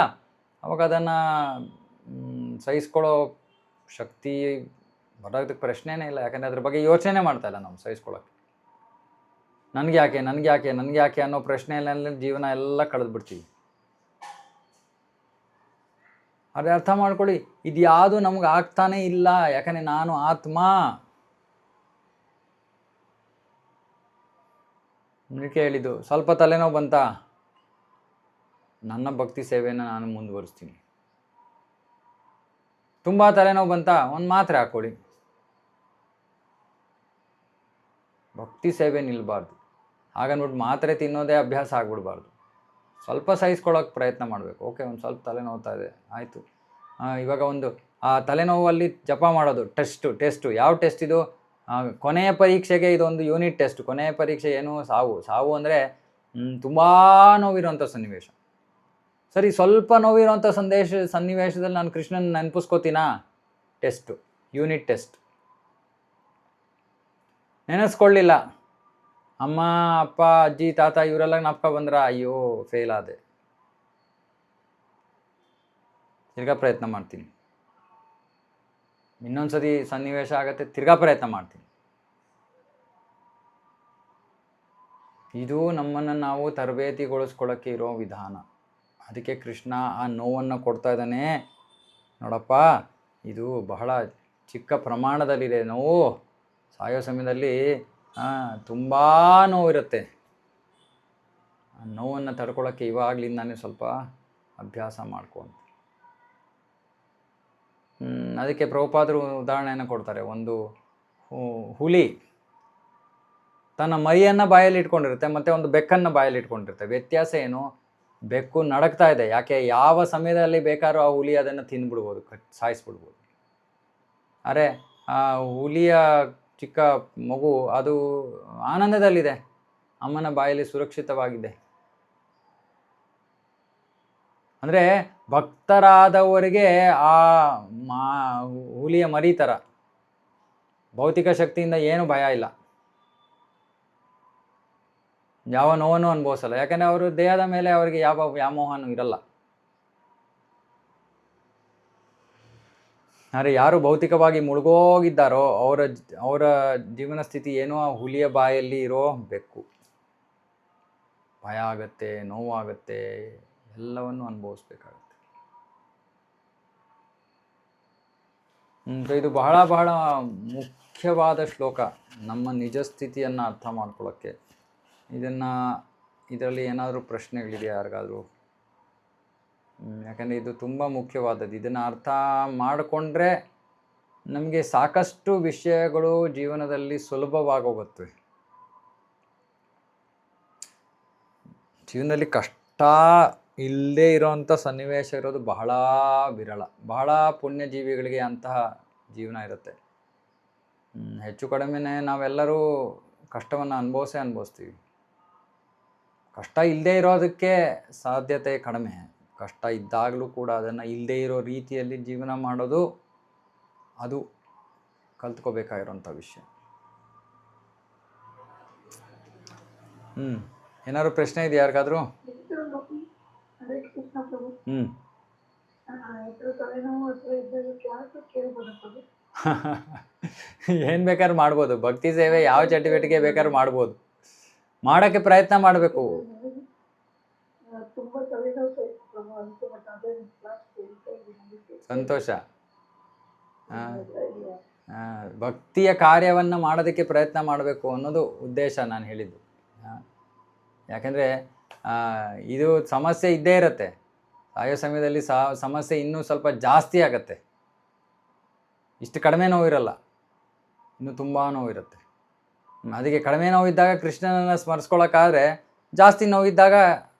ಅವಾಗ ಅದನ್ನು ಸಹಿಸ್ಕೊಳ್ಳೋ ಶಕ್ತಿ ಬರೋದಕ್ಕೆ ಪ್ರಶ್ನೆನೇ ಇಲ್ಲ. ಯಾಕಂದರೆ ಅದ್ರ ಬಗ್ಗೆ ಯೋಚನೆ ಮಾಡ್ತಾ ಇಲ್ಲ ನಾವು ಸಹಿಸ್ಕೊಳ್ಳೋಕ್ಕೆ. ನನಗೆ ಯಾಕೆ ಅನ್ನೋ ಪ್ರಶ್ನೆಯಲ್ಲೆಲ್ಲ ಜೀವನ ಎಲ್ಲ ಕಳೆದ್ಬಿಡ್ತೀವಿ. ಅದೇ ಅರ್ಥ ಮಾಡ್ಕೊಳ್ಳಿ, ಇದು ಯಾವುದು ನಮ್ಗೆ ಆಗ್ತಾನೇ ಇಲ್ಲ. ಯಾಕಂದರೆ ನಾನು ಆತ್ಮ. ಅದಕ್ಕೆ ಹೇಳಿದ್ದು, ಸ್ವಲ್ಪ ತಲೆನೋವು ಬಂತಾ, ನನ್ನ ಭಕ್ತಿ ಸೇವೆಯನ್ನು ನಾನು ಮುಂದುವರಿಸ್ತೀನಿ. ತುಂಬ ತಲೆನೋವು ಬಂತಾ, ಒಂದು ಮಾತ್ರೆ ಹಾಕ್ಕೊಳ್ಳಿ. ಭಕ್ತಿ ಸೇವೆ ನಿಲ್ಲಬಾರ್ದು. ಹಾಗನ್ಬಿಟ್ಟು ಮಾತ್ರೆ ತಿನ್ನೋದೇ ಅಭ್ಯಾಸ ಆಗ್ಬಿಡ್ಬಾರ್ದು. ಸ್ವಲ್ಪ ಸಹಿಸ್ಕೊಳ್ಳೋಕೆ ಪ್ರಯತ್ನ ಮಾಡಬೇಕು. ಓಕೆ, ಒಂದು ಸ್ವಲ್ಪ ತಲೆನೋವ್ತಾ ಇದೆ, ಆಯಿತು. ಇವಾಗ ಒಂದು ಆ ತಲೆನೋವಲ್ಲಿ ಜಪ ಮಾಡೋದು ಟೆಸ್ಟು. ಯಾವ ಟೆಸ್ಟ್ ಇದು? ಕೊನೆಯ ಪರೀಕ್ಷೆಗೆ ಇದೊಂದು ಯೂನಿಟ್ ಟೆಸ್ಟ್. ಕೊನೆಯ ಪರೀಕ್ಷೆ ಏನು? ಸಾವು ಅಂದರೆ ತುಂಬ ನೋವಿರೋಂಥ ಸನ್ನಿವೇಶ. ಸರಿ, ಸ್ವಲ್ಪ ನೋವಿರೋಂಥ ಸನ್ನಿವೇಶದಲ್ಲಿ ನಾನು ಕೃಷ್ಣನ ನೆನಪಿಸ್ಕೋತೀನಾ? Test, unit test. ನೆನೆಸ್ಕೊಳ್ಳಿಲ್ಲ, ಅಮ್ಮ ಅಪ್ಪ ಅಜ್ಜಿ ತಾತ ಇವರೆಲ್ಲ ಜ್ಞಾಪಕ ಬಂದ್ರ, ಅಯ್ಯೋ ಫೇಲ್ ಆದೆ. ತಿರ್ಗಾ ಪ್ರಯತ್ನ ಮಾಡ್ತೀನಿ. ಇನ್ನೊಂದ್ಸತಿ ಸನ್ನಿವೇಶ ಆಗತ್ತೆ, ತಿರ್ಗಾ ಪ್ರಯತ್ನ ಮಾಡ್ತೀನಿ. ಇದು ನಮ್ಮನ್ನು ನಾವು ತರಬೇತಿಗೊಳಿಸ್ಕೊಳ್ಳೋಕ್ಕೆ ಇರೋ ವಿಧಾನ. ಅದಕ್ಕೆ ಕೃಷ್ಣ ಆ ನೋವನ್ನು ಕೊಡ್ತಾ ಇದ್ದಾನೆ. ನೋಡಪ್ಪ, ಇದು ಬಹಳ ಚಿಕ್ಕ ಪ್ರಮಾಣದಲ್ಲಿದೆ ನೋವು. ಸಾಯೋ ಸಮಯದಲ್ಲಿ ತುಂಬ ನೋವಿರುತ್ತೆ. ಆ ನೋವನ್ನು ತಡ್ಕೊಳ್ಳೋಕ್ಕೆ ಇವಾಗಲಿಂದಾನೇ ಸ್ವಲ್ಪ ಅಭ್ಯಾಸ ಮಾಡ್ಕೊಂಡು. ಅದಕ್ಕೆ ಪ್ರಭುಪಾದರು ಉದಾಹರಣೆಯನ್ನು ಕೊಡ್ತಾರೆ. ಒಂದು ಹುಲಿ ತನ್ನ ಮರಿಯನ್ನು ಬಾಯಲ್ಲಿ ಇಟ್ಕೊಂಡಿರುತ್ತೆ, ಮತ್ತು ಒಂದು ಬೆಕ್ಕನ್ನು ಬಾಯಲ್ಲಿ ಇಟ್ಕೊಂಡಿರುತ್ತೆ. ವ್ಯತ್ಯಾಸ ಏನು? ಬೆಕ್ಕು ನಡಕ್ತಾ ಇದೆ. ಯಾಕೆ? ಯಾವ ಸಮಯದಲ್ಲಿ ಬೇಕಾದ್ರೂ ಆ ಹುಲಿ ಅದನ್ನು ತಿಂದ್ಬಿಡ್ಬೋದು, ಸಾಯಿಸ್ಬಿಡ್ಬೋದು. ಅರೆ ಆ ಹುಲಿಯ ಚಿಕ್ಕ ಮಗು ಅದು ಆನಂದದಲ್ಲಿದೆ, ಅಮ್ಮನ ಬಾಯಲ್ಲಿ ಸುರಕ್ಷಿತವಾಗಿದೆ. ಅಂದರೆ ಭಕ್ತರಾದವರಿಗೆ ಆ ಹುಲಿಯ ಮರಿ ಥರ ಭೌತಿಕ ಶಕ್ತಿಯಿಂದ ಏನು ಭಯ ಇಲ್ಲ, ಯಾವ ನೋವನ್ನು ಅನುಭವಿಸಲ್ಲ. ಯಾಕಂದರೆ ಅವರು ದೇಹದ ಮೇಲೆ ಅವರಿಗೆ ಯಾವ ವ್ಯಾಮೋಹನೂ ಇರಲ್ಲ. ಆದರೆ ಯಾರು ಭೌತಿಕವಾಗಿ ಮುಳುಗೋಗಿದ್ದಾರೋ ಅವರ ಜೀವನ ಸ್ಥಿತಿ ಏನೋ ಆ ಹುಲಿಯ ಬಾಯಲ್ಲಿ ಇರೋ ಬೆಕ್ಕು. ಭಯ ಆಗತ್ತೆ, ನೋವಾಗತ್ತೆ, ಎಲ್ಲವನ್ನು ಅನುಭವಿಸ್ಬೇಕಾಗತ್ತೆ. ಇದು ಬಹಳ ಬಹಳ ಮುಖ್ಯವಾದ ಶ್ಲೋಕ ನಮ್ಮ ನಿಜ ಸ್ಥಿತಿಯನ್ನು ಅರ್ಥ ಮಾಡ್ಕೊಳ್ಳೋಕ್ಕೆ. ಇದರಲ್ಲಿ ಏನಾದರೂ ಪ್ರಶ್ನೆಗಳಿದೆಯಾ ಯಾರಿಗಾದರೂ? ಯಾಕಂದರೆ ಇದು ತುಂಬ ಮುಖ್ಯವಾದದ್ದು. ಇದನ್ನು ಅರ್ಥ ಮಾಡಿಕೊಂಡ್ರೆ ನಮಗೆ ಸಾಕಷ್ಟು ವಿಷಯಗಳು ಜೀವನದಲ್ಲಿ ಸುಲಭವಾಗೋಗುತ್ತವೆ. ಜೀವನದಲ್ಲಿ ಕಷ್ಟ ಇಲ್ಲದೇ ಇರೋವಂಥ ಸನ್ನಿವೇಶ ಇರೋದು ಬಹಳ ವಿರಳ. ಬಹಳ ಪುಣ್ಯಜೀವಿಗಳಿಗೆ ಅಂತಹ ಜೀವನ ಇರುತ್ತೆ. ಹೆಚ್ಚು ಕಡಿಮೆ ನಾವೆಲ್ಲರೂ ಕಷ್ಟವನ್ನು ಅನುಭವಿಸ್ತೀವಿ. ಕಷ್ಟ ಇಲ್ಲದೇ ಇರೋದಕ್ಕೆ ಸಾಧ್ಯತೆ ಕಡಿಮೆ. ಕಷ್ಟ ಇದ್ದಾಗಲೂ ಕೂಡ ಅದನ್ನು ಇಲ್ಲದೇ ಇರೋ ರೀತಿಯಲ್ಲಿ ಜೀವನ ಮಾಡೋದು ಅದು ಕಲ್ತ್ಕೋಬೇಕಾಗಿರೋಂಥ ವಿಷಯ. ಏನಾದ್ರು ಪ್ರಶ್ನೆ ಇದೆಯಾ ಯಾರಿಗಾದರೂ? ಏನು ಬೇಕಾದ್ರೂ ಮಾಡ್ಬೋದು. ಭಕ್ತಿ ಸೇವೆ ಯಾವ ಚಟುವಟಿಕೆ ಬೇಕಾದ್ರೂ ಮಾಡ್ಬೋದು. ಮಾಡೋಕ್ಕೆ ಪ್ರಯತ್ನ ಮಾಡಬೇಕು. ತುಂಬಾ ತಲೆನೋವು ಪ್ರಭು ಅಂತ ಬಟ್ ಅದೇ ಕ್ಲಾಸ್ ಕೇಳ್ತಾ ಇದ್ದೀನಿ. ಸಂತೋಷ. ಭಕ್ತಿಯ ಕಾರ್ಯವನ್ನು ಮಾಡೋದಕ್ಕೆ ಪ್ರಯತ್ನ ಮಾಡಬೇಕು ಅನ್ನೋದು ಉದ್ದೇಶ ನಾನು ಹೇಳಿದ್ದು. ಯಾಕೆಂದರೆ ಇದು ಸಮಸ್ಯೆ ಇದ್ದೇ ಇರುತ್ತೆ. ಸಾಯೋ ಸಮಯದಲ್ಲಿ ಸಮಸ್ಯೆ ಇನ್ನೂ ಸ್ವಲ್ಪ ಜಾಸ್ತಿ ಆಗತ್ತೆ. ಇಷ್ಟು ಕಡಿಮೆ ನೋವಿರಲ್ಲ, ಇನ್ನೂ ತುಂಬ ನೋವಿರುತ್ತೆ. ಅದಕ್ಕೆ ಕಡಿಮೆ ನೋವಿದ್ದಾಗ ಕೃಷ್ಣನನ್ನು ಸ್ಮರಿಸ್ಕೊಳ್ಳೋಕ್ಕಾದ್ರೆ, ಜಾಸ್ತಿ ನೋವಿದ್ದಾಗ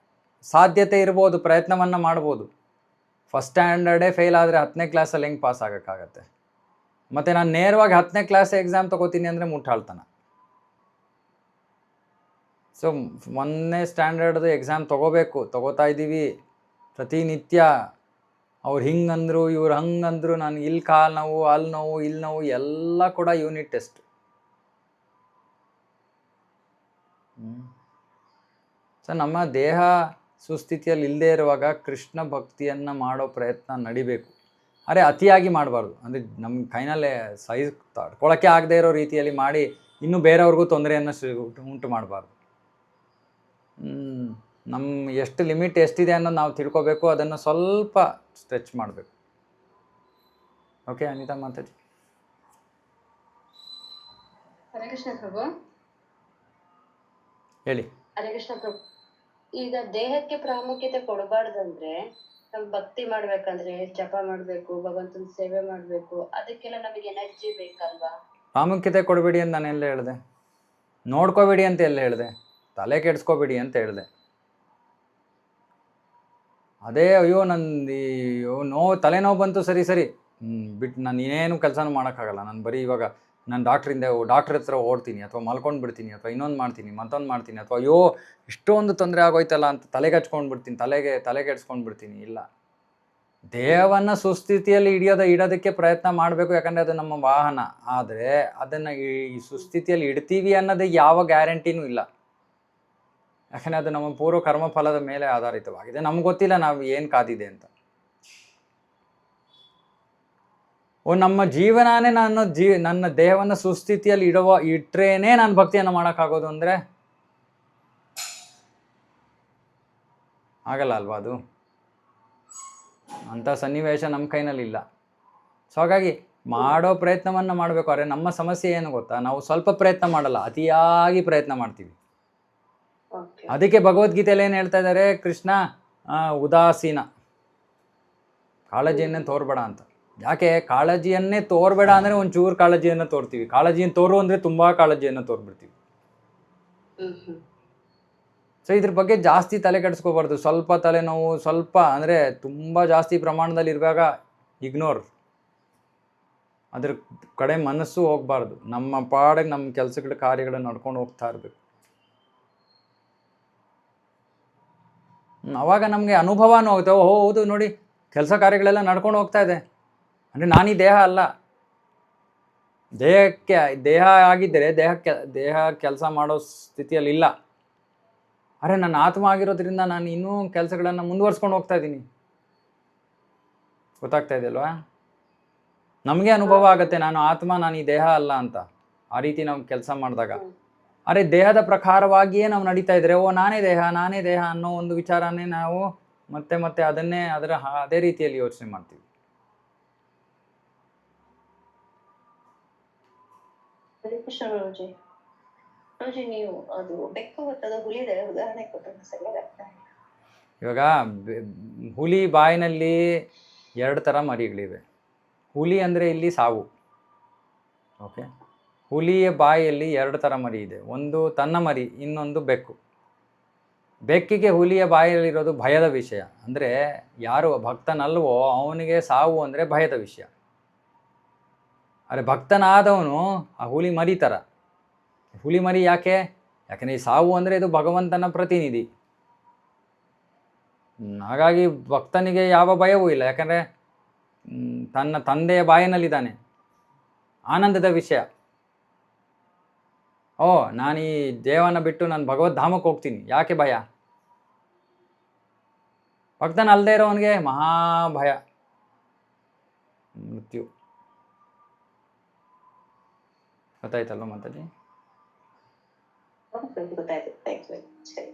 ಸಾಧ್ಯತೆ ಇರ್ಬೋದು, ಪ್ರಯತ್ನವನ್ನು ಮಾಡ್ಬೋದು. ಫಸ್ಟ್ ಸ್ಟ್ಯಾಂಡರ್ಡೇ ಫೇಲ್ ಆದರೆ 10ನೇ ಕ್ಲಾಸಲ್ಲಿ ಹೆಂಗೆ ಪಾಸ್ ಆಗೋಕ್ಕಾಗತ್ತೆ? ಮತ್ತು ನಾನು ನೇರವಾಗಿ 10ನೇ ಕ್ಲಾಸ್ ಎಕ್ಸಾಮ್ ತೊಗೋತೀನಿ ಅಂದರೆ ಮುಟ್ಟಾಳ್ತನ. ಸೊ 1ನೇ ಸ್ಟ್ಯಾಂಡರ್ಡ್ದು ಎಕ್ಸಾಮ್ ತೊಗೋತಾ ಇದ್ದೀವಿ ಪ್ರತಿನಿತ್ಯ. ಅವ್ರು ಹಿಂಗಂದರು, ಇವ್ರು ಹಂಗಂದರು, ನನಗೆ ಇಲ್ಲಿ ಕಾಲು ನೋವು, ಅಲ್ಲಿ ನೋವು, ಇಲ್ಲಿ ನೋವು, ಎಲ್ಲ ಕೂಡ ಯೂನಿಟ್ ಟೆಸ್ಟ್. ಸೊ ನಮ್ಮ ದೇಹ ಸುಸ್ಥಿತಿಯಲ್ಲಿ ಇಲ್ಲದೆ ಇರುವಾಗ ಕೃಷ್ಣ ಭಕ್ತಿಯನ್ನು ಮಾಡೋ ಪ್ರಯತ್ನ ನಡಿಬೇಕು. ಅರೆ ಅತಿಯಾಗಿ ಮಾಡಬಾರ್ದು. ಅಂದರೆ ನಮ್ಮ ಕೈನಲ್ಲೇ ತಡ್ಕೊಳ್ಳೋಕ್ಕೆ ಆಗದೆ ಇರೋ ರೀತಿಯಲ್ಲಿ ಮಾಡಿ ಇನ್ನೂ ಬೇರೆಯವ್ರಿಗೂ ತೊಂದರೆಯನ್ನು ಉಂಟು ಮಾಡಬಾರ್ದು. ನಮ್ಮ ಎಷ್ಟು ಲಿಮಿಟ್ ಎಷ್ಟಿದೆ ಅನ್ನೋದು ನಾವು ತಿಳ್ಕೊಬೇಕು. ಅದನ್ನು ಸ್ವಲ್ಪ ಸ್ಟ್ರೆಚ್ ಮಾಡಬೇಕು. ಓಕೆ ಅನಿತಾ ಮಾತಾಡಿ. ಹರೇ ಕೃಷ್ಣ ಪ್ರಭು. ಹೇಳಿ. ಹರೇ ಕೃಷ್ಣ ಪ್ರಭು. ಈಗ ದೇಹಕ್ಕೆ ಪ್ರಾಮುಖ್ಯತೆ ಕೊಡಬಾರ್ದಂದ್ರೆ ನಾವು ಭಕ್ತಿ ಮಾಡ್ಬೇಕಂದ್ರೆ ಜಪ ಮಾಡ್ಬೇಕು, ಭಗವಂತನ ಸೇವೆ ಮಾಡ್ಬೇಕು, ಅದಕ್ಕೆಲ್ಲ ನಮಗೆ ಎನರ್ಜಿ ಬೇಕಲ್ವಾ? ಪ್ರಾಮುಖ್ಯತೆ ಕೊಡಬೇಡಿ ಅಂತ ನಾನು ಎಲ್ಲ ಹೇಳಿದೆ? ನೋಡ್ಕೋಬೇಡಿ ಅಂತ ಎಲ್ಲ ಹೇಳಿದೆ? ತಲೆ ಕೆಡಿಸ್ಕೋಬೇಡಿ ಅಂತ ಹೇಳಿದೆ. ಅದೇ ಅಯ್ಯೋ ನಂದು ತಲೆನೋವು ಬಂತು, ಸರಿ ಬಿಟ್ಟು ನಾನು ಇನ್ನೇನು ಕೆಲಸನೂ ಮಾಡೋಕ್ಕಾಗಲ್ಲ, ನಾನು ಬರೀ ಇವಾಗ ನಾನು ಡಾಕ್ಟ್ರ್ ಹತ್ರ ಓಡ್ತೀನಿ, ಅಥವಾ ಮಲ್ಕೊಂಡು ಬಿಡ್ತೀನಿ, ಅಥವಾ ಇನ್ನೊಂದು ಮಾಡ್ತೀನಿ, ಮತ್ತೊಂದು ಮಾಡ್ತೀನಿ, ಅಥವಾ ಅಯ್ಯೋ ಇಷ್ಟೊಂದು ತೊಂದರೆ ಆಗೋಯ್ತಲ್ಲ ಅಂತ ತಲೆಗೆ ಹಚ್ಕೊಂಡ್ಬಿಡ್ತೀನಿ, ತಲೆ ಕೆಡ್ಸ್ಕೊಂಡ್ಬಿಡ್ತೀನಿ. ಇಲ್ಲ, ದೇಹವನ್ನು ಸುಸ್ಥಿತಿಯಲ್ಲಿ ಇಡೋದಕ್ಕೆ ಪ್ರಯತ್ನ ಮಾಡಬೇಕು. ಯಾಕಂದರೆ ಅದು ನಮ್ಮ ವಾಹನ. ಆದರೆ ಅದನ್ನು ಈ ಸುಸ್ಥಿತಿಯಲ್ಲಿ ಇಡ್ತೀವಿ ಅನ್ನೋದೇ ಯಾವ ಗ್ಯಾರಂಟಿನೂ ಇಲ್ಲ. ಯಾಕಂದರೆ ಅದು ನಮ್ಮ ಪೂರ್ವ ಕರ್ಮಫಲದ ಮೇಲೆ ಆಧಾರಿತವಾಗಿದೆ. ನಮ್ಗೆ ಗೊತ್ತಿಲ್ಲ ನಾವು ಏನು ಕಾದಿದೆ ಅಂತ. ನಮ್ಮ ಜೀವನನೇ ನನ್ನ ದೇಹವನ್ನು ಸುಸ್ಥಿತಿಯಲ್ಲಿ ಇಟ್ಟರೇನೆ ನಾನು ಭಕ್ತಿಯನ್ನು ಮಾಡೋಕ್ಕಾಗೋದು ಅಂದರೆ ಆಗಲ್ಲ ಅಲ್ವಾ? ಅದು ಅಂಥ ಸನ್ನಿವೇಶ ನಮ್ಮ ಕೈನಲ್ಲಿಲ್ಲ. ಸೊ ಹಾಗಾಗಿ ಮಾಡೋ ಪ್ರಯತ್ನವನ್ನು ಮಾಡಬೇಕು. ಆದರೆ ನಮ್ಮ ಸಮಸ್ಯೆ ಏನು ಗೊತ್ತಾ? ನಾವು ಸ್ವಲ್ಪ ಪ್ರಯತ್ನ ಮಾಡಲ್ಲ, ಅತಿಯಾಗಿ ಪ್ರಯತ್ನ ಮಾಡ್ತೀವಿ. ಅದಕ್ಕೆ ಭಗವದ್ಗೀತೆಯಲ್ಲಿ ಏನು ಹೇಳ್ತಾ ಇದ್ದಾರೆ ಕೃಷ್ಣ? ಉದಾಸೀನ, ಕಾಳಜಿಯನ್ನೇ ತೋರ್ಬೇಡ ಅಂತ. ಯಾಕೆ ಕಾಳಜಿಯನ್ನೇ ತೋರ್ಬೇಡ ಅಂದರೆ ಒಂಚೂರು ಕಾಳಜಿಯನ್ನು ತೋರ್ತೀವಿ, ಕಾಳಜಿಯನ್ನು ತೋರು ಅಂದರೆ ತುಂಬ ಕಾಳಜಿಯನ್ನು ತೋರ್ಬಿಡ್ತೀವಿ. ಸೊ ಇದ್ರ ಬಗ್ಗೆ ಜಾಸ್ತಿ ತಲೆ ಕೆಡಿಸ್ಕೋಬಾರ್ದು. ಸ್ವಲ್ಪ ತಲೆನೋವು, ಸ್ವಲ್ಪ ಅಂದರೆ ತುಂಬ ಜಾಸ್ತಿ ಪ್ರಮಾಣದಲ್ಲಿ ಇರುವಾಗ ಇಗ್ನೋರ್, ಅದ್ರ ಕಡೆ ಮನಸ್ಸು ಹೋಗಬಾರ್ದು. ನಮ್ಮ ಪಾಡಿಗೆ ನಮ್ಮ ಕೆಲಸಗಳ ಕಾರ್ಯಗಳನ್ನ ನಡ್ಕೊಂಡು ಹೋಗ್ತಾ ಇರಬೇಕು. ಆವಾಗ ನಮಗೆ ಅನುಭವನೂ ಆಗುತ್ತೆ. ಹೌದು ನೋಡಿ, ಕೆಲಸ ಕಾರ್ಯಗಳೆಲ್ಲ ನಡ್ಕೊಂಡು ಹೋಗ್ತಾ ಇದೆ ಅಂದರೆ ನಾನೀ ದೇಹ ಅಲ್ಲ. ದೇಹ ಆಗಿದ್ದರೆ ದೇಹ ಕೆಲಸ ಮಾಡೋ ಸ್ಥಿತಿಯಲ್ಲಿ ಇಲ್ಲ. ಅರೆ ನನ್ನ ಆತ್ಮ ಆಗಿರೋದ್ರಿಂದ ನಾನು ಇನ್ನೂ ಕೆಲಸಗಳನ್ನು ಮುಂದುವರ್ಸ್ಕೊಂಡು ಹೋಗ್ತಾ ಇದ್ದೀನಿ. ಗೊತ್ತಾಗ್ತಾ ಇದೆ ಅಲ್ವಾ? ನಮಗೆ ಅನುಭವ ಆಗುತ್ತೆ ನಾನು ಆತ್ಮ, ನಾನು ಈ ದೇಹ ಅಲ್ಲ ಅಂತ. ಆ ರೀತಿ ನಾವು ಕೆಲಸ ಮಾಡಿದಾಗ ಅರೆ ದೇಹದ ಪ್ರಕಾರವಾಗಿಯೇ ನಾವು ನಡೀತಾ ಇದ್ರೆ ನಾನೇ ದೇಹ ಅನ್ನೋ ಒಂದು ವಿಚಾರನೇ ನಾವು ಮತ್ತೆ ಅದೇ ರೀತಿಯಲ್ಲಿ ಯೋಚನೆ ಮಾಡ್ತೀವಿ. ನೀವು ಅದು ಬೆಕ್ಕು ಗೊತ್ತದ ಹುಲಿದೆ ಉದಾಹರಣೆ ಕೊಟ್ಟರೆ ಸರಿಯಾಗಿ ಅರ್ಥ ಆಯ್ತು. ಇವಾಗ ಹುಲಿ ಬಾಯಿನಲ್ಲಿ 2 ಥರ ಮರಿಗಳಿವೆ. ಹುಲಿ ಅಂದರೆ ಇಲ್ಲಿ ಸಾವು. ಓಕೆ, ಹುಲಿಯ ಬಾಯಿಯಲ್ಲಿ 2 ಥರ ಮರಿ ಇದೆ. ಒಂದು ತನ್ನ ಮರಿ, ಇನ್ನೊಂದು ಬೆಕ್ಕು. ಬೆಕ್ಕಿಗೆ ಹುಲಿಯ ಬಾಯಲ್ಲಿರೋದು ಭಯದ ವಿಷಯ. ಅಂದರೆ ಯಾರು ಭಕ್ತನಲ್ವೋ ಅವನಿಗೆ ಸಾವು ಅಂದರೆ ಭಯದ ವಿಷಯ. ಆದರೆ ಭಕ್ತನಾದವನು ಆ ಹುಲಿ ಮರಿ ಥರ. ಹುಲಿ ಮರಿ ಯಾಕೆ? ಯಾಕಂದರೆ ಈ ಸಾವು ಅಂದರೆ ಇದು ಭಗವಂತನ ಪ್ರತಿನಿಧಿ. ಹಾಗಾಗಿ ಭಕ್ತನಿಗೆ ಯಾವ ಭಯವೂ ಇಲ್ಲ. ಯಾಕಂದರೆ ತನ್ನ ತಂದೆಯ ಬಾಯಿನಲ್ಲಿದ್ದಾನೆ. ಆನಂದದ ವಿಷಯ. ನಾನು ಈ ದೇವನ ಬಿಟ್ಟು ನಾನು ಭಗವದ್ಧಾಮಕ್ಕೆ ಹೋಗ್ತೀನಿ, ಯಾಕೆ ಭಯ? ಭಕ್ತನ ಅಲ್ಲದೆ ಇರೋವನಿಗೆ ಮಹಾಭಯ, ಮೃತ್ಯು. ಗೊತ್ತಾಯ್ತಲ್ವ ಮಾತಾಜಿ? ಗೊತ್ತಾಯ್ತು. Thank you. ಸರಿ.